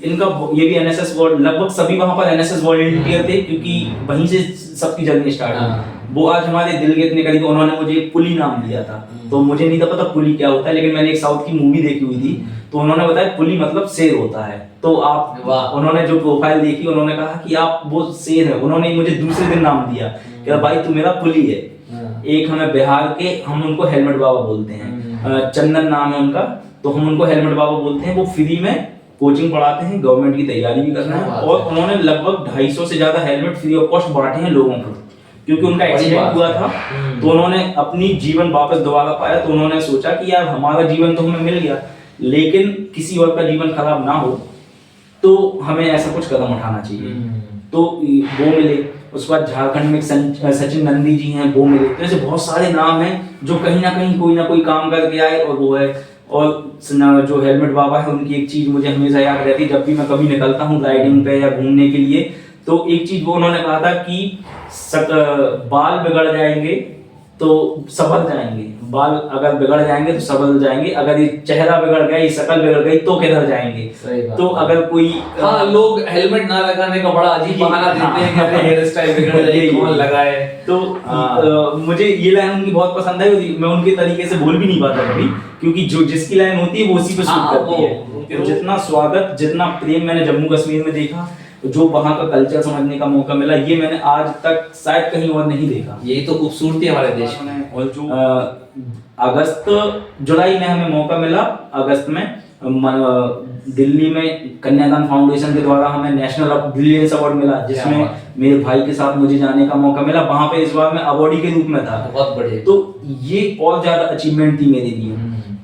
इनका ये भी एनएसएस लगभग सभी वहां पर एनएसएस वॉलंटियर थे, क्योंकि वहीं से सबकी जर्नी स्टार्ट हुई। वो आज हमारे दिल के इतने करीब। उन्होंने मुझे पुली नाम दिया था, तो मुझे नहीं था पता पुली क्या होता है, लेकिन मैंने एक साउथ की मूवी देखी हुई थी, तो उन्होंने बताया पुली मतलब शेर होता है। तो आप, उन्होंने जो प्रोफाइल देखी, उन्होंने कहा कि आप वो शेर है। उन्होंने मुझे दूसरे दिन नाम दिया कि भाई तू मेरा पुली है। एक हमें बिहार के, हम उनको हेलमेट बाबा बोलते हैं, चंदन नाम है उनका, तो हम उनको हेलमेट बाबा बोलते हैं। वो फ्री में कोचिंग पढ़ाते हैं, गवर्नमेंट की तैयारी भी कर रहे हैं, और उन्होंने लगभग 250 से ज्यादा हेलमेट फ्री ऑफ कॉस्ट बांटे हैं लोगों को, क्योंकि उनका एक्सीडेंट हुआ था। तो उन्होंने अपनी जीवन वापस दोबारा पाया, तो उन्होंने सोचा कि यार हमारा जीवन तो हमें मिल गया, लेकिन किसी और का जीवन खराब ना हो, तो हमें ऐसा कुछ कदम उठाना चाहिए। तो वो मिले। उसके बाद झारखंड में सचिन नंदी जी हैं, वो मिले। तो ऐसे बहुत सारे नाम हैं जो कहीं ना कहीं कोई ना कोई काम करके आए, और वो है। और जो हेलमेट बाबा है, उनकी एक चीज मुझे हमेशा याद रहती है, जब भी मैं कभी निकलता हूँ राइडिंग पे या घूमने के लिए, तो एक चीज वो उन्होंने कहा था कि बाल बिगड़ जाएंगे तो सबल जाएंगे, बाल अगर बिगड़ जाएंगे तो सबल जाएंगे, अगर ये चेहरा बिगड़ गया, ये शक्ल बिगड़ गई तो किधर जाएंगे। तो अगर कोई लोग हेलमेट ना लगाने का बड़ा अजीब बहाना देते हैं कि हेयर स्टाइल बिगड़ जाए, कौन लगाए। तो मुझे ये लाइन उनकी बहुत पसंद है। मैं उनके तरीके से बोल भी नहीं पाता कभी, क्योंकि जो जिसकी लाइन होती है वो उसी पे शूट करती है। तो जितना स्वागत, जितना प्रेम मैंने जम्मू कश्मीर में देखा, जो वहाँ का कल्चर समझने का मौका मिला, ये मैंने आज तक शायद कहीं और नहीं देखा। यही तो खूबसूरती है हमारे देश में। और जो जुलाई में हमें मौका मिला, अगस्त में दिल्ली में कन्यादान फाउंडेशन के द्वारा हमें नेशनल ब्रिलियंस अवार्ड मिला, जिसमें मेरे भाई के साथ मुझे जाने का मौका मिला। वहां पे इस बार मैं अवार्डी के रूप में था। बहुत बढ़िया। तो ये और ज्यादा अचीवमेंट थी मेरे लिए।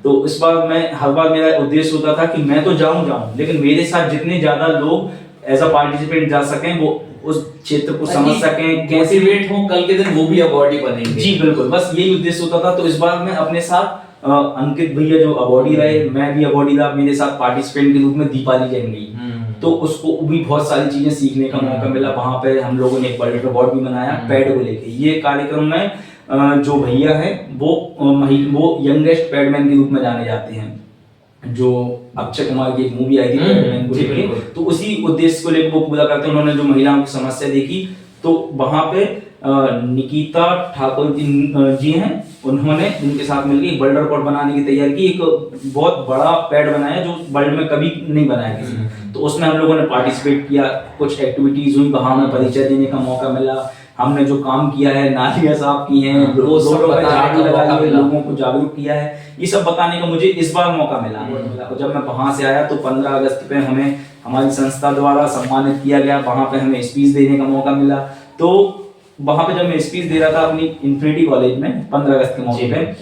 तो इस बार मैं, हर बार मेरा उद्देश्य होता था कि मैं तो जाऊं, लेकिन मेरे साथ जितने ज्यादा लोग एज अ पार्टिसिपेंट जा सकें, वो उस क्षेत्र को समझ सकें, मोटिवेट हो, कल के दिन वो भी अवार्डी बनेंगे। जी बिल्कुल, बस यही उद्देश्य होता था। तो इस बार मैं अपने साथ अंकित भैया जो अवार्डी रहे, मैं भी अवार्डी रहा, मेरे साथ पार्टिसिपेंट के रूप में दीपाली जैन गई। तो उसको भी बहुत सारी चीजें सीखने का मौका मिला। वहां पे हम लोगों ने एक बर्थ रिकॉर्ड भी बनाया पैड को लेके। ये कार्यक्रम में जो भैया है वो यंगेस्ट पैडमैन के रूप में जाने जाते हैं, जो अक्षय कुमार की एक मूवी आई थी पैडमैन को लेकर। तो उसी उद्देश्य को लेकर वो पूरा करते हैं। उन्होंने जो महिलाओं की समस्या देखी, तो वहां पे निकिता ठाकुर जी हैं, उन्होंने उनके साथ मिलकर वर्ल्ड रिकॉर्ड बनाने की तैयारी की। एक बहुत बड़ा पैड बनाया जो वर्ल्ड में कभी नहीं बनाया किसी ने। तो उसमें हम लोगों ने पार्टिसिपेट किया, कुछ एक्टिविटीज हुई, वहां में परिचय देने का मौका मिला, हमने जो काम किया है, नालियां साफ की हैं, वो सब रोडों पे बताने झाड़ू का लगाई मौका है, मिला। लोगों को जागरूक किया है, ये सब बताने का मुझे इस बार मौका मिला। और जब मैं वहां से आया तो 15 अगस्त पे हमें हमारी संस्था द्वारा सम्मानित किया गया, वहां पे हमें स्पीच देने का मौका मिला। तो वहां पे जब मैं स्पीच दे रहा था अपनी इन्फिनिटी कॉलेज में 15 अगस्त के मौके पे,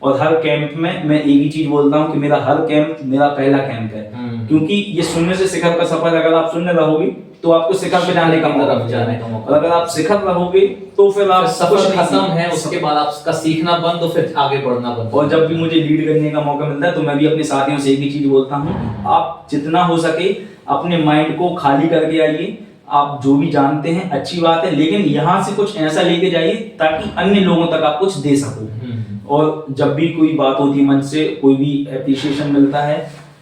और हर कैंप में मैं एक ही चीज बोलता हूँ कि मेरा हर कैंप मेरा पहला कैंप है, क्योंकि ये शून्य से शिखर का सफर, अगर आप शून्य रहोगे तो आपको शिखर पे जाने का मौका मिलेगा, और अगर आप शिखर रहोगे तो फिर आप सफर खत्म है, उसके बाद आपका सीखना बंद, तो फिर आगे बढ़ना बंद। और जब भी मुझे लीड करने का मौका मिलता है तो मैं भी अपने साथियों से एक ही चीज बोलता हूँ, आप जितना हो सके अपने माइंड को खाली करके आइए। आप जो भी जानते हैं अच्छी बात है, लेकिन यहाँ से कुछ ऐसा लेके जाइए ताकि अन्य लोगों तक आप कुछ दे सको। और जब भी कोई बात होती है, मन से कोई भी एप्रिसिएशन मिलता है,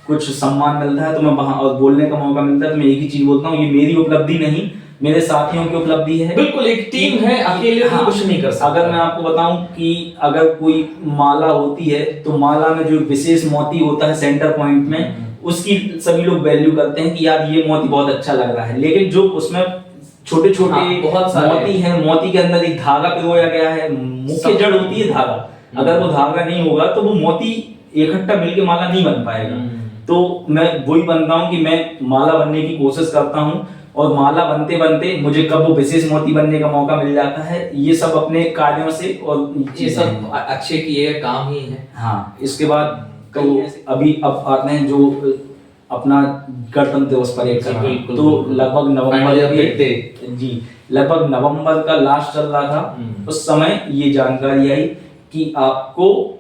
कुछ सम्मान मिलता है, तो मैं वहां और बोलने का मौका मिलता है तो मैं एक ही चीज बोलता हूँ, ये मेरी उपलब्धि नहीं, मेरे साथियों की उपलब्धि है। बिल्कुल, एक टीम है, अकेले तो कुछ नहीं कर सकता। अगर मैं आपको बताऊं कि अगर कोई माला होती है तो माला में जो विशेष मोती होता है सेंटर पॉइंट में, उसकी सभी लोग वैल्यू करते हैं कि यार ये मोती बहुत अच्छा लग रहा है, लेकिन जो उसमें छोटे छोटे बहुत सारे मोती हैं, मोती के अंदर एक धागा पिरोया गया है, मुख्य जड़ होती है धागा, अगर वो धागा नहीं होगा तो वो मोती इकट्ठा मिलके माला नहीं बन पाएगा। तो मैं वही बनता हूँ कि मैं माला बनने की कोशिश करता हूँ, और माला बनते बनते मुझे कब वो विशेष मोती बनने का मौका मिल जाता है, ये सब अपने कार्यों से और ये सब अच्छे किए काम ही है। हाँ, इसके बाद तो अभी अब आते हैं जो अपना गणतंत्र दिवस परेड का, तो लगभग लगभग नवंबर का लास्ट चल रहा था, उस समय ये जानकारी आई कि आपको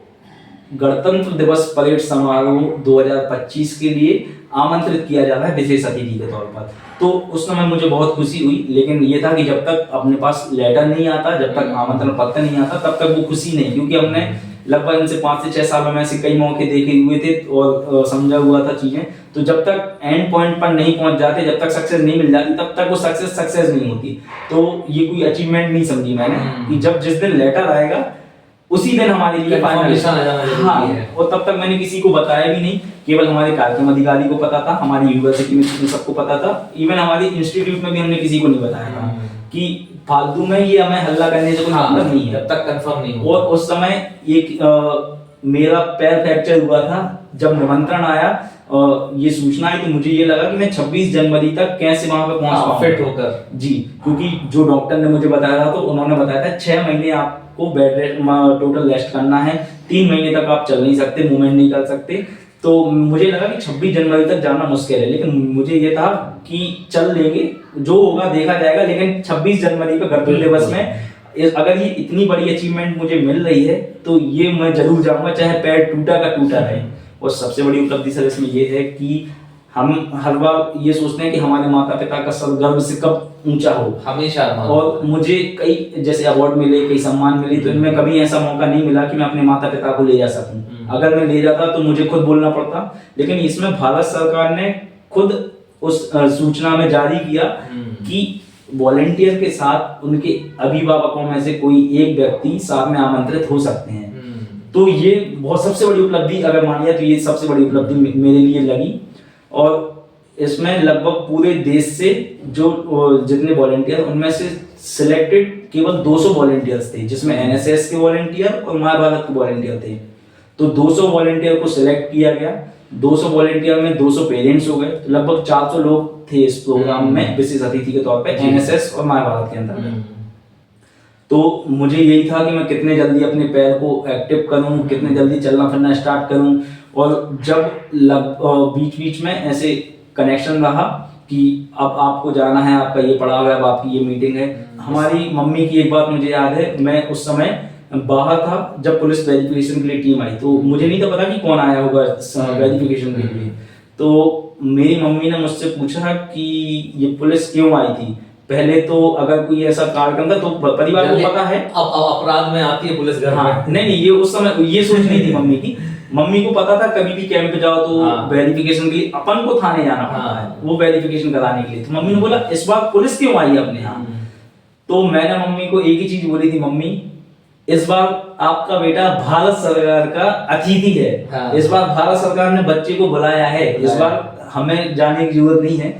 गणतंत्र दिवस परेड समारोह 2025 के लिए आमंत्रित किया जा रहा है विशेष अतिथि के तौर पर। तो उस समय मुझे बहुत खुशी हुई, लेकिन ये था कि जब तक अपने पास लेटर नहीं आता, जब तक आमंत्रण पत्र नहीं आता, तब तक वो खुशी नहीं, क्योंकि हमने लगभग इनसे 5 से 6 सालों में ऐसे कई मौके देखे हुए थे और समझा हुआ था चीजें। तो जब तक एंड पॉइंट पर नहीं पहुंच जाते, जब तक सक्सेस नहीं मिल जाती, तब तक वो सक्सेस नहीं होती। तो ये कोई अचीवमेंट नहीं समझी मैंने कि जब जिस दिन लेटर आएगा उसी दिन हमारे लिए फाइनल। हाँ, और तब तक मैंने किसी को बताया भी नहीं, केवल हमारे कार्यक्रम अधिकारी को पता था, हमारी यूनिवर्सिटी में सबको पता था, इवन हमारे इंस्टीट्यूट में भी हमने किसी को नहीं बताया था कि फालतू में ये हमें हल्ला करने से कोई मतलब नहीं है, जब तक कंफर्म नहीं हो। और उस समय एक मेरा पैर फ्रैक्चर हुआ था, जब निमंत्रण आया ये सूचना आई, तो मुझे ये लगा कि मैं 26 जनवरी तक कैसे वहां पे पहुंच पाऊंगा फिट होकर जी, क्योंकि जो डॉक्टर ने मुझे बताया था तो उन्होंने बताया था 6 महीने आपको बेड रेस्ट टोटल रेस्ट करना है, 3 महीने तक आप चल नहीं सकते, मूवमेंट नहीं कर सकते। तो मुझे लगा कि 26 जनवरी तक जाना मुश्किल है, लेकिन मुझे ये था कि चल लेंगे, जो होगा देखा जाएगा, लेकिन 26 जनवरी पे गणतंत्र दिवस में अगर ये इतनी बड़ी अचीवमेंट मुझे मिल रही है तो ये मैं जरूर जाऊंगा, चाहे पैर टूटा का टूटा रहे। और सबसे बड़ी उपलब्धि सर इसमें ये है कि हम हर बार ये सोचते हैं कि हमारे माता पिता का सर गर्व से कब ऊंचा हो, हमेशा। और मुझे कई जैसे अवार्ड मिले, कई सम्मान मिले, तो इनमें कभी ऐसा मौका नहीं मिला कि मैं अपने माता पिता को ले जा सकूं। अगर मैं ले जाता तो मुझे खुद बोलना पड़ता, लेकिन इसमें भारत सरकार ने खुद उस सूचना में जारी किया कि वॉलेंटियर के साथ उनके अभिभावकों में से कोई एक व्यक्ति साथ में आमंत्रित हो सकते हैं। तो ये बहुत सबसे बड़ी उपलब्धि अगर मानिए तो ये सबसे बड़ी उपलब्धि मेरे लिए लगी। और इसमें लगभग पूरे देश से जो जितने वॉलेंटियर, उनमें से सिलेक्टेड केवल 200 वॉलेंटियर्स थे, जिसमें एनएसएस के वॉलेंटियर और महाभारत के वॉलेंटियर थे। तो 200 वॉलेंटियर को सिलेक्ट किया गया, 200 वॉलेंटियर में 200 पेरेंट्स हो गए, तो लगभग 400 लोग थे इस प्रोग्राम में विशेष अतिथि के तौर पे एनएसएस और महाभारत के अंतर्गत। तो मुझे यही था कि मैं कितने जल्दी अपने पैर को एक्टिव करूं, कितने जल्दी चलना फिरना स्टार्ट करूं। और जब बीच बीच में ऐसे कनेक्शन रहा कि अब आपको जाना है, आपका ये पड़ाव है, अब आपकी ये मीटिंग है। हमारी मम्मी की एक बात मुझे याद है, मैं उस समय बाहर था जब पुलिस वेरिफिकेशन के लिए टीम आई, तो मुझे नहीं था पता कि कौन आया होगा वेरिफिकेशन के लिए। तो मेरी मम्मी ने मुझसे पूछा कि ये पुलिस क्यों आई थी। पहले तो अगर कोई ऐसा कार्यक्रम था तो परिवार को पता है, अब अपराध में आती है पुलिस घर में। नहीं, ये उस समय ये सोच नहीं थी मम्मी की। मम्मी को पता था कभी भी कैंप पे जाओ तो वेरिफिकेशन के लिए अपन को थाने जाना पड़ता है, वो वेरिफिकेशन कराने के लिए। तो मम्मी ने बोला इस बार पुलिस क्यों आई अपने यहाँ। तो मैंने मम्मी को एक ही चीज बोली थी, मम्मी इस बार आपका बेटा भारत सरकार का अतिथि है, इस बार भारत सरकार ने बच्चे को बुलाया है, इस बार हमें जाने की जरूरत नहीं है।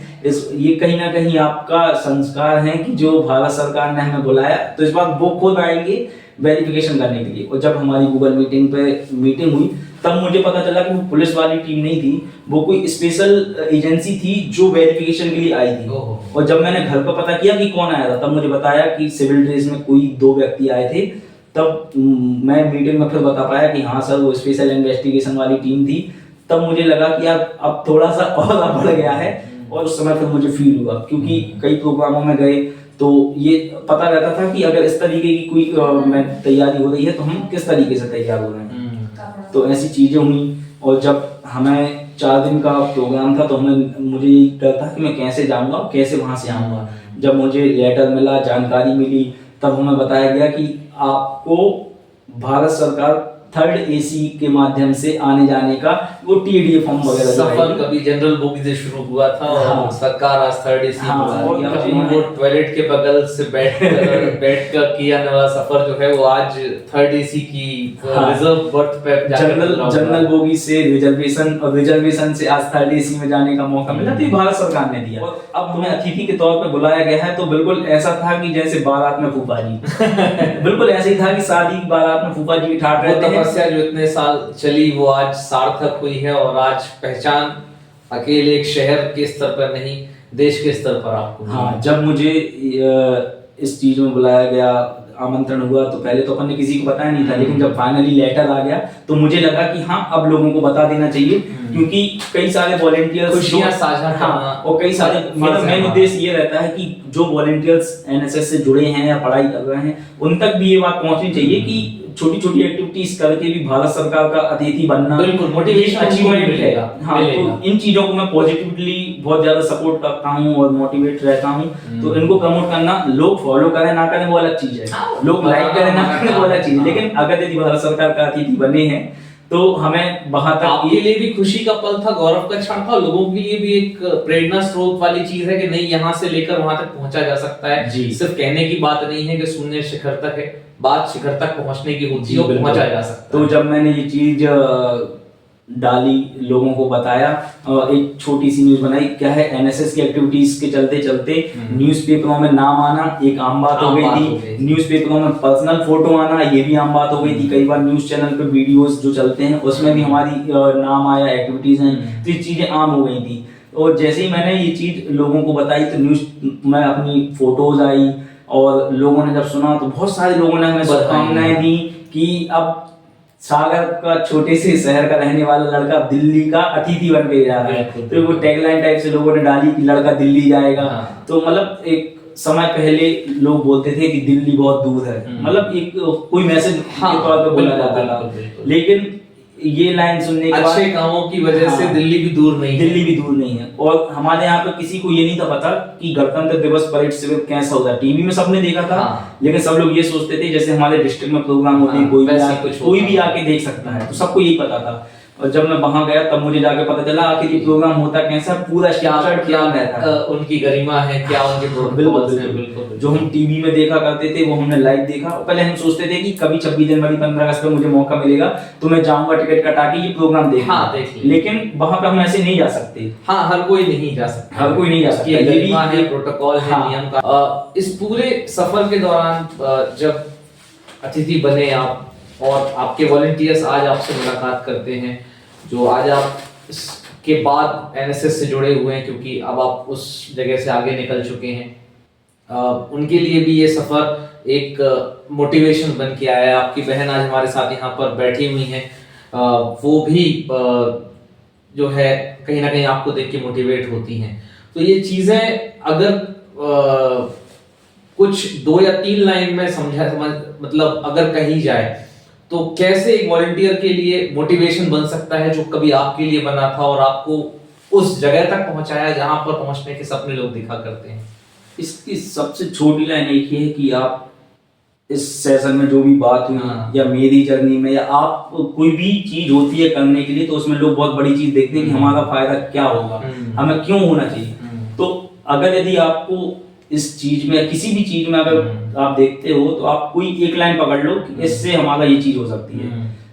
ये कहीं ना कहीं आपका संस्कार है कि जो भारत सरकार ने हमें बुलाया, तो इस बार वो खुद आएंगे वेरिफिकेशन करने के लिए। और जब हमारी गूगल मीटिंग पे मीटिंग हुई, तब मुझे पता चला कि वो पुलिस वाली टीम नहीं थी, वो कोई स्पेशल एजेंसी थी जो वेरिफिकेशन के लिए आई थी। और जब मैंने घर पर पता किया कि कौन आया था, तब मुझे बताया कि सिविल ड्रेस में कोई 2 व्यक्ति आए थे। तब मैं मीटिंग में फिर बता पाया कि हाँ सर, वो स्पेशल इन्वेस्टिगेशन वाली टीम थी। तब मुझे लगा कि यार अब थोड़ा सा और बढ़ गया है। और उस समय फिर मुझे फील हुआ, क्योंकि कई प्रोग्रामों में गए तो ये पता रहता था कि अगर इस तरीके की कोई मैं तैयारी हो रही है तो हम किस तरीके से तैयार हो रहे हैं। तो ऐसी चीजें हुई। और जब हमें 4 दिन का प्रोग्राम था, तो मुझे यही डर था कि मैं कैसे जाऊंगा, कैसे वहां से आऊंगा। जब मुझे लेटर मिला, जानकारी मिली, तब हमें बताया गया कि आपको भारत सरकार 3rd AC के माध्यम से आने जाने का वो TDA फॉर्म वगैरह सफर कभी जनरल बोगी से शुरू हुआ था और सरकार आज 3rd AC वो टॉयलेट के बगल से बैठकर किया वाला सफर जो है वो आज 3rd AC की रिजर्व बर्थ पे जनरल बोगी से रिजर्वेशन, और रिजर्वेशन से आज 3rd AC में जाने का मौका मिला। तो ये भारत सरकार ने दिया। अब तुम्हें अतिथि के तौर पर बुलाया गया है, तो बिल्कुल ऐसा था कि जैसे बारात में फूफा जी बिल्कुल ऐसे ही था कि शादी की बारात में फूफा जी ठाट रहते हैं। तपस्या जो इतने साल चली वो आज सार्थक हुई है, और आज पहचान अकेले एक शहर के स्तर पर नहीं, देश के स्तर पर आपको। हाँ, जब मुझे इस चीज में बुलाया गया, आमंत्रण हुआ, तो पहले तो अपन ने किसी को बताया नहीं था। लेकिन जब फाइनली लेटर आ गया तो मुझे लगा कि हाँ, अब लोगों को बता देना चाहिए, क्योंकि कई सारे वॉलेंटियर्स खुशियां साझा करना, और कई सारे मेरा मेन उद्देश्य ये रहता है कि जो वॉलेंटियर्स NSS से जुड़े हैं या पढ़ाई कर रहे हैं, उन तक भी ये बात पहुंचनी चाहिए कि छोटी छोटी एक्टिविटीज करके भी भारत सरकार का अतिथि बनना बिल्कुल मोटिवेशन अचीवमेंट है। हाँ, तो इन चीजों को मैं पॉजिटिवली बहुत ज्यादा सपोर्ट करता हूँ और मोटिवेट रहता हूँ। तो इनको प्रमोट करना, लोग फॉलो करें ना करें वो अलग चीज है, लोग लाइक करें ना करें वो अलग चीज है, लेकिन अगर यदि भारत सरकार का अतिथि बने हैं तो हमें वहां तक। आपके लिए भी खुशी का पल था, गौरव का क्षण था, लोगों के लिए भी एक प्रेरणा स्रोत वाली चीज है कि नहीं, यहाँ से लेकर वहां तक पहुंचा जा सकता है। सिर्फ कहने की बात नहीं है कि शून्य शिखर तक है, बात शिखर तक पहुंचने की होती है, पहुंचा जा सकता है। तो जब मैंने ये चीज डाली, लोगों को बताया, एक छोटी सी न्यूज बनाई, क्या है NSS की एक्टिविटीज के चलते चलते न्यूज़पेपरों में नाम आना एक आम बात हो गई थी। न्यूज़पेपरों में पर्सनल फोटो आना ये भी आम बात हो गई थी। कई बार न्यूज चैनल पे वीडियोस जो चलते हैं उसमें भी हमारी नाम आया, एक्टिविटीज हैं, तो ये चीजें आम हो गई थी। और जैसे ही मैंने ये चीज लोगों को बताई तो न्यूज में अपनी फोटोज आई, और लोगों ने जब सुना तो बहुत सारे लोगों ने हमें शुभकामनाएं दी कि अब सागर का छोटे से शहर का रहने वाला लड़का दिल्ली का अतिथि बन के जा रहा है। तो वो टैगलाइन टाइप से लोगों ने डाली कि लड़का दिल्ली जाएगा। तो मतलब एक समय पहले लोग बोलते थे कि दिल्ली बहुत दूर है, मतलब एक कोई मैसेज के तौर पे बोला जाता था। लेकिन ये लाइन सुनने के बाद अच्छे कामों की वजह से दिल्ली भी दूर नहीं है। और हमारे यहाँ पे किसी को ये नहीं था पता कि गणतंत्र दिवस परेड शिविर कैसा होता है। टीवी में सबने देखा था, लेकिन सब लोग ये सोचते थे जैसे हमारे डिस्ट्रिक्ट में प्रोग्राम होते हैं, कोई भी आके देख सकता है, तो सबको यही पता था। और जब मैं वहां गया तब मुझे जाके पता चला आखिर ये प्रोग्राम होता कैसा, पूरा स्ट्रक्चर्ड क्या रहता है, उनकी गरिमा है क्या, उनके प्रोटोकॉल्स हैं। बिल्कुल जो हम टीवी में देखा करते थे वो हमने लाइव देखा। और पहले हम सोचते थे कि कभी 26 जनवरी 15 अगस्त में मुझे मौका मिलेगा तो मैं जाऊंगा टिकट कटा के ये प्रोग्राम देखूंगा। लेकिन वहां पे हम ऐसे नहीं जा सकते। हाँ, हर कोई नहीं जा सकता, हर कोई नहीं जा सकता, ये गरिमा है, प्रोटोकॉल है, नियम का। इस पूरे सफर के दौरान जब अतिथि बने आप और आपके वॉलंटियर्स आज आपसे मुलाकात करते हैं, जो आज आप इसके बाद NSS से जुड़े हुए हैं, क्योंकि अब आप उस जगह से आगे निकल चुके हैं, उनके लिए भी ये सफर एक मोटिवेशन बन के आया है। आपकी बहन आज हमारे साथ यहाँ पर बैठी हुई हैं, वो भी जो है कहीं ना कहीं आपको देख के मोटिवेट होती हैं। तो ये चीजें अगर कुछ 2 या 3 लाइन में मतलब अगर कही जाए तो कैसे एक वॉलंटियर के लिए मोटिवेशन बन सकता है जो कभी आपके लिए बना था और आपको उस जगह तक पहुंचाया जहां पर पहुंचने के सपने लोग दिखा करते हैं। इसकी सबसे छोटी लाइन एक ही है कि आप इस सेशन में जो भी बात हुई या मेरी जर्नी में या आप कोई भी चीज होती है करने के लिए, तो उसमें लोग बहुत बड़ी चीज देखते हैं कि हमारा फायदा क्या होगा, हमें क्यों होना चाहिए। तो अगर यदि आपको इस चीज में किसी भी चीज में अगर आप देखते हो तो आप कोई एक लाइन पकड़ लो कि इससे हमारा ये चीज हो सकती है।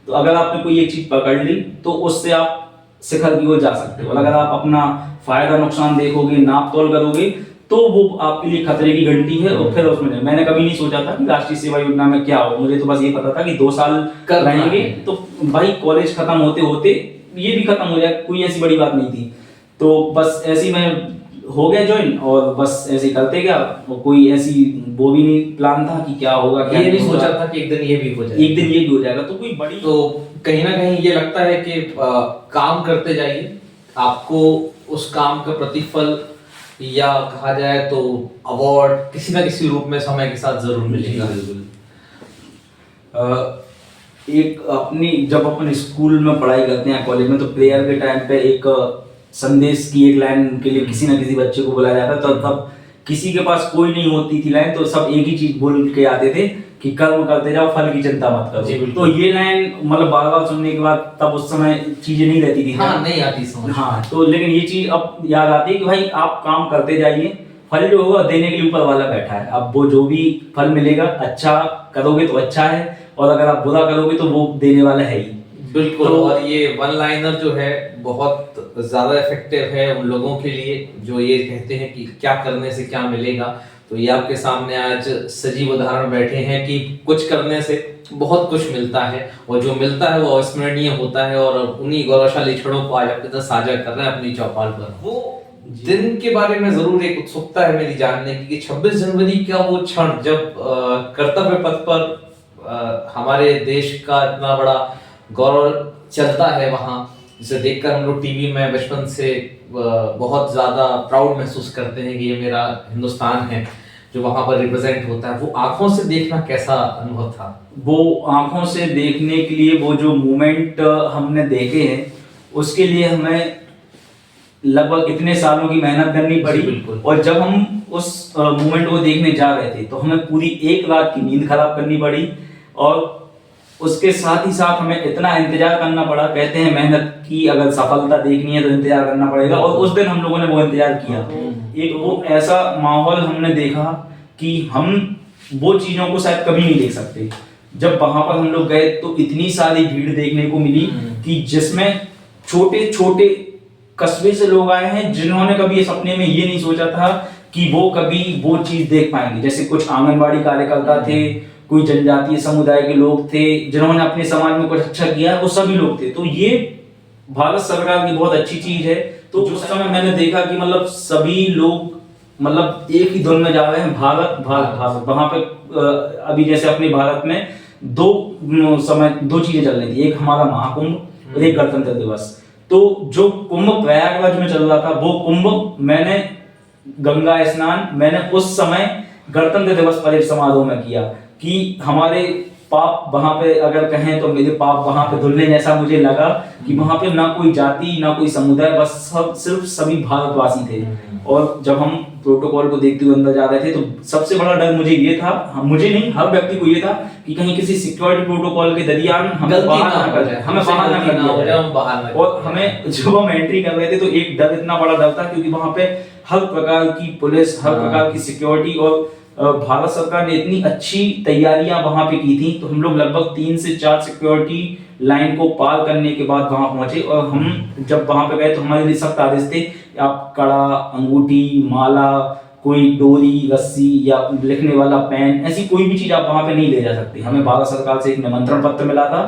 तो अगर आपने कोई एक चीज पकड़ ली तो उससे आप शिखर की ओर जा सकते हो। और अगर आप अपना फायदा नुकसान देखोगे, नाप तोल करोगे, तो वो आपके लिए खतरे की घंटी है। और फिर उसमें मैंने कभी नहीं सोचा था कि राष्ट्रीय सेवा योजना में क्या हो, मुझे तो बस ये पता था कि 2 साल करना रहेंगे है। तो भाई कॉलेज खत्म होते होते ये भी खत्म हो जाए, कोई ऐसी बड़ी बात नहीं थी। तो बस ऐसे ही मैं हो गया ज्वाइन, और बस ऐसे ही करते गया। और कोई ऐसी वो भी नहीं प्लान था कि क्या होगा, क्या ये नहीं होगा। सोचा था कि एक दिन ये भी हो जाए, एक दिन ये भी हो जाएगा, तो कोई बड़ी तो कहीं ना कहीं ये लगता है कि काम करते जाइए, आपको उस काम का प्रतिफल या कहा जाए तो अवार्ड किसी ना किसी रूप में समय के साथ जरूर मिलेगा। एक अपनी जब अपन स्कूल में पढ़ाई करते हैं, कॉलेज में, तो प्रेयर के टाइम पे एक संदेश की एक लाइन के लिए किसी ना किसी बच्चे को बुलाया जाता, तो तब किसी के पास कोई नहीं होती थी लाइन, तो सब एक ही चीज बोल के आते थे कि कर्म करते जाओ, फल की चिंता मत जी, करो। बिल्कुल। तो ये लाइन मतलब बार बार सुनने के बाद तब उस समय चीजें नहीं रहती थी। हाँ, नहीं आती समझ। हाँ, तो लेकिन ये चीज अब याद आती है कि भाई आप काम करते जाइए, फल जो होगा देने के लिए ऊपर वाला बैठा है। अब वो जो भी फल मिलेगा, अच्छा करोगे तो अच्छा है, और अगर आप बुरा करोगे तो वो देने वाला है ही। बिल्कुल। तो- और ये वन लाइनर जो है बहुत ज्यादा इफेक्टिव है उन लोगों के लिए जो ये कहते हैं कि क्या करने से क्या मिलेगा। तो ये आपके सामने आज सजीव उदाहरण बैठे हैं कि कुछ करने से बहुत कुछ मिलता है, और जो मिलता है वो अविस्मरणीय होता है। और उन्हीं गौरवशाली क्षणों को आज आपके साथ साझा कर रहे हैं अपनी चौपाल पर। वो दिन के बारे में जरूर एक उत्सुकता है मेरी जानने की कि 26 जनवरी का वो क्षण जब कर्तव्य पथ पर हमारे देश का इतना बड़ा गौरव चलता है वहाँ, जिसे देखकर हम लोग टीवी में बचपन से बहुत ज्यादा प्राउड महसूस करते हैं कि ये मेरा हिंदुस्तान है जो वहां पर रिप्रेजेंट होता है। वो आंखों से देखना कैसा अनुभव था? वो आंखों से देखने के लिए वो जो मोमेंट हमने देखे हैं, उसके लिए हमें लगभग इतने सालों की मेहनत करनी पड़ी। बिल्कुल। और जब हम उस मोमेंट को देखने जा रहे थे, तो हमें पूरी एक रात की नींद खराब करनी पड़ी, और उसके साथ ही साथ हमें इतना इंतजार करना पड़ा। कहते हैं मेहनत की अगर सफलता देखनी है तो इंतजार करना पड़ेगा, और उस दिन हम लोगों ने वो इंतजार किया। एक वो ऐसा माहौल हमने देखा कि हम वो चीजों को शायद कभी नहीं देख सकते। जब वहां पर हम लोग गए तो इतनी सारी भीड़ देखने को मिली कि जिसमें छोटे छोटे कस्बे से लोग आए हैं जिन्होंने कभी सपने में ये नहीं सोचा था कि वो कभी वो चीज देख पाएंगे। जैसे कुछ आंगनबाड़ी कार्यकर्ता थे, कोई जनजातीय समुदाय के लोग थे जिन्होंने अपने समाज में कुछ अच्छा किया, वो सभी लोग थे। तो ये भारत सरकार की बहुत अच्छी चीज है। तो उस समय मैंने देखा कि मतलब सभी लोग मतलब एक ही धुन में जा रहे हैं, भारत भारत भारत। वहां पे अभी जैसे अपने भारत में दो चीजें चल रही थी, एक हमारा महाकुंभ और एक गणतंत्र दिवस। तो जो कुंभ प्रयागराज में चल रहा था, वो कुंभ मैंने गंगा स्नान मैंने उस समय गणतंत्र दिवस परेड समारोह में किया कि हमारे पाप वहां पे अगर कहें तो मेरे पाप वहां पे धुलने जैसा मुझे लगा कि वहां पे ना कोई जाति ना कोई समुदाय, बस सब सिर्फ सभी भारतवासी थे। और जब हम प्रोटोकॉल को देखते हुए अंदर जा रहे थे तो सबसे बड़ा डर मुझे ये था, मुझे नहीं हर व्यक्ति को ये था कि कहीं किसी सिक्योरिटी प्रोटोकॉल के दरियान हमें बाहर ना कर जाए, हमें बाहर ना कर जाए। और हमें जब हम एंट्री कर रहे थे तो एक डर, इतना बड़ा डर था क्योंकि वहां पे हर प्रकार की पुलिस, हर प्रकार की सिक्योरिटी, और भारत सरकार ने इतनी अच्छी तैयारियां वहां पे की थी। तो हम लोग लगभग 3 से 4 सिक्योरिटी लाइन को पार करने के बाद वहां पहुंचे। और हम जब वहां पे गए तो हमारे लिए सख्त आदेश थे, आप कड़ा, अंगूठी, माला, कोई डोरी, रस्सी या लिखने वाला पेन, ऐसी कोई भी चीज आप वहां पे नहीं ले जा सकते। हमें भारत सरकार से एक निमंत्रण पत्र मिला था,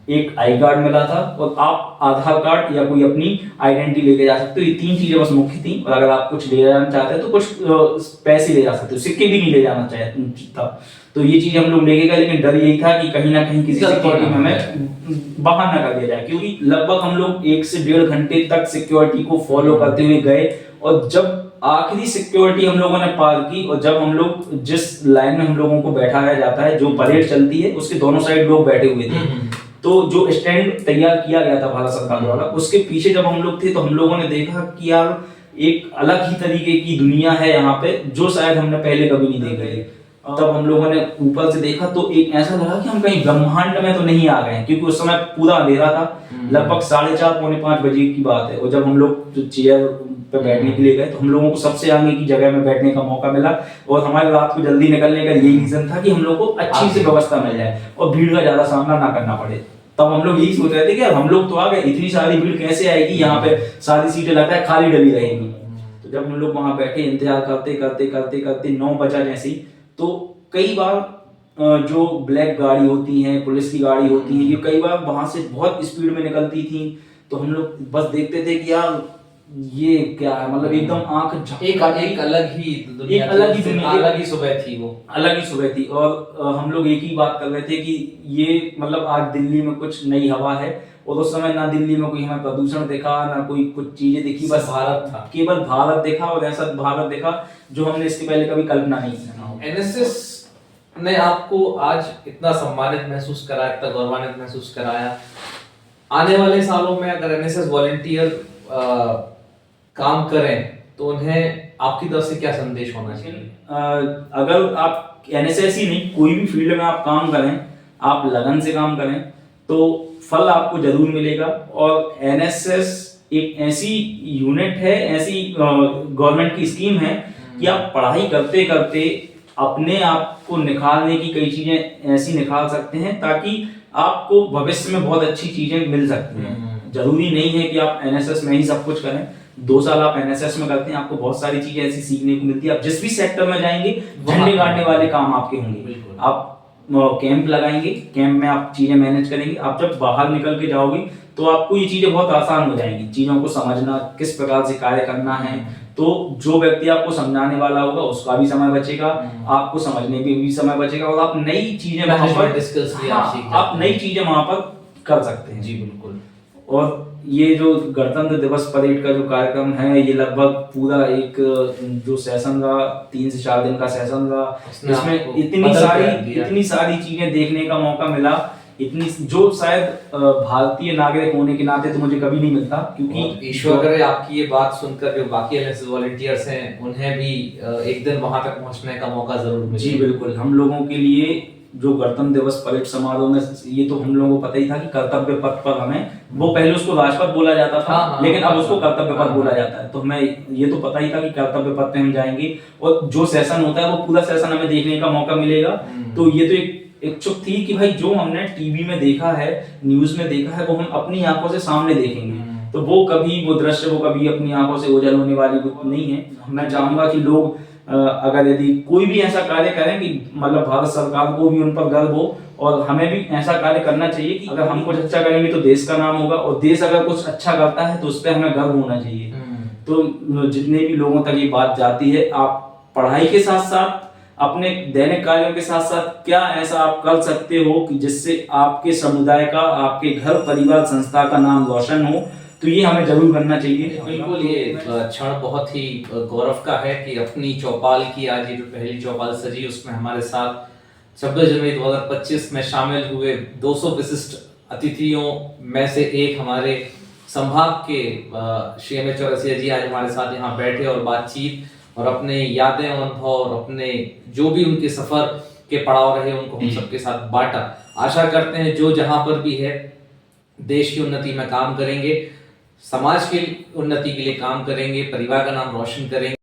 एक आई कार्ड मिला था, और आप आधार कार्ड या कोई अपनी आइडेंटिटी लेके जा सकते हो। ये 3 चीजें बस मुख्य थी। और अगर आप कुछ ले जाना चाहते हो तो कुछ पैसे ले जा सकते हो, सिक्के भी नहीं ले जाना था। तो ये चीज हम लोग लेके गए, लेकिन डर यही था कि कहीं ना कहीं किसी सिक्योरिटी में हमें बाहर ना कर दिया जाए, क्योंकि लगभग हम लोग 1 से 1.5 घंटे तक सिक्योरिटी को फॉलो करते हुए गए। और जब आखिरी सिक्योरिटी हम लोगों ने पार की, और जब हम लोग जिस लाइन में हम लोगों को बैठाया जाता है, जो परेड चलती है उसके दोनों साइड लोग बैठे हुए थे। तो जो स्टैंड तैयार किया गया था भारत सरकार द्वारा, उसके पीछे जब हम लोग थे तो हम लोगों ने देखा कि यार एक अलग ही तरीके की दुनिया है यहाँ पे, जो शायद हमने पहले कभी नहीं देखी है। तब हम लोगों ने ऊपर से देखा तो एक ऐसा लगा कि हम कहीं ब्रह्मांड में तो नहीं आ गए हैं, क्योंकि उस समय पूरा अंधेरा था। लगभग 4:30 पौने 5 बजे की बात है। और जब हम लोग चेयर पे बैठने के लिए गए तो हम लोगों को सबसे आगे की जगह में बैठने का मौका मिला। और हमारे रात को जल्दी निकलने का यही रीजन था कि हम लोग को अच्छी से व्यवस्था मिल जाए और भीड़ का ज्यादा सामना ना करना पड़े। तब हम लोग यही सोच रहे थे कि हम लोग तो आ गए, इतनी सारी भीड़ कैसे आएगी यहाँ पे, सारी सीटें लगता है खाली डली रहेंगी। तो जब हम लोग वहां बैठे इंतजार करते करते करते करते 9 बजा जैसे ही, तो कई बार जो ब्लैक गाड़ी होती है, पुलिस की गाड़ी होती है, ये कई बार वहां से बहुत स्पीड में निकलती थी। तो हम लोग बस देखते थे कि यार ये क्या है, मतलब एकदम आंख एक अलग ही दुनिया, अलग ही दुनिया, अलग ही सुबह थी वो, अलग ही सुबह थी। और हम लोग एक ही बात कर रहे थे कि ये मतलब आज दिल्ली में कुछ नई हवा है। और उस समय ना दिल्ली में कोई हमें प्रदूषण देखा, ना कोई कुछ चीजें दिखी, बस भारत था, केवल भारत देखा। और ऐसा भारत देखा जो हमने इसके पहले कभी कल्पना नहीं की। एनएसएस ने आपको आज इतना सम्मानित महसूस कराया, इतना गौरवान्वित महसूस कराया। आने वाले सालों में अगर एनएसएस वॉलंटियर काम करें तो उन्हें आपकी तरफ से क्या संदेश होना चाहिए? अगर आप एनएसएस ही नहीं, कोई भी फील्ड में आप काम करें, आप लगन से काम करें, तो फल आपको जरूर मिलेगा। और एनएसएस एक ऐसी यूनिट है, ऐसी गवर्नमेंट की स्कीम है कि आप पढ़ाई करते करते अपने आप को निखारने की कई चीजें ऐसी निखार सकते हैं ताकि आपको भविष्य में बहुत अच्छी चीजें मिल सकती हैं। जरूरी नहीं है कि आप एनएसएस में ही सब कुछ करें। 2 साल आप एनएसएस में करते हैं, आपको बहुत सारी चीजें ऐसी सीखने को मिलती है। आप जिस भी सेक्टर में जाएंगे, झंडे गाड़ने वाले काम आपके होंगे। आप कैंप लगाएंगे, कैंप में आप चीजें मैनेज करेंगे। आप जब बाहर निकल के जाओगे तो आपको ये चीजें बहुत आसान हो जाएंगी, चीजों को समझना, किस प्रकार से कार्य करना है। तो जो व्यक्ति आपको समझाने वाला होगा उसका भी समय बचेगा, आपको समझने में भी समय बचेगा, और आप नई चीजें वहां पर, आप नई चीजें वहां पर कर सकते हैं। जी बिल्कुल। और ये जो गणतंत्र दिवस परेड का जो कार्यक्रम है, ये लगभग पूरा एक जो सेशन रहा, 3 से 4 दिन का सेशन रहा, इसमें इतनी सारी चीजें देखने का मौका मिला, इतनी जो शायद भारतीय नागरिक होने के नाते तो मुझे कभी नहीं मिलता। क्योंकि ईश्वर करे आपकी ये बात सुनकर जो बाकी एनएसएस वॉलंटियर्स हैं उन्हें भी एक दिन वहां तक पहुंचने का मौका जरूर मिले। जी बिल्कुल। हम लोगों के लिए जो गणतंत्र दिवस परेड समारोह में, ये तो हम लोगों को पता ही था कि कर्तव्य पथ पर हमें, वो पहले उसको राजपथ बोला जाता था, लेकिन अब उसको कर्तव्य पथ बोला जाता है। तो हमें ये तो पता ही था कि कर्तव्य पथ पे हम जाएंगे और जो सेशन होता है वो पूरा सेशन हमें देखने का मौका मिलेगा। तो ये तो एक इच्छुक थी कि भाई जो हमने टीवी में देखा है, न्यूज में देखा है, वो हम अपनी आंखों से सामने देखेंगे। तो वो दृश्य वो कभी अपनी आंखों से ओझल होने वाली नहीं है। मैं चाहूंगा कि लोग अगर यदि कोई भी ऐसा कार्य करें कि मतलब भारत सरकार को भी उन पर गर्व हो, और हमें भी ऐसा कार्य करना चाहिए कि अगर हम कुछ अच्छा करेंगे तो देश का नाम होगा, और देश अगर कुछ अच्छा करता है तो उस पर हमें गर्व होना चाहिए। तो जितने भी लोगों तक ये बात जाती है, आप पढ़ाई के साथ साथ अपने दैनिक कार्यों के साथ साथ क्या ऐसा आप कर सकते हो कि जिससे आपके समुदाय का, आपके घर परिवार संस्था का नाम रोशन हो, तो ये हमें जरूर करना चाहिए। बिल्कुल। ये क्षण बहुत ही गौरव का है कि अपनी चौपाल की आज ये जो पहली चौपाल सजी, उसमें हमारे साथ 26 जनवरी 2025 में शामिल हुए 200 विशिष्ट अतिथियों में से एक हमारे संभाग के श्री एम.एच. चौरसिया जी आज हमारे साथ यहाँ बैठे और बातचीत और अपने यादें, अनुभव और अपने जो भी उनके सफर के पड़ाव रहे उनको हम सबके साथ बांटा। आशा करते हैं जो जहां पर भी है देश की उन्नति में काम करेंगे, समाज की उन्नति के लिए काम करेंगे, परिवार का नाम रोशन करेंगे।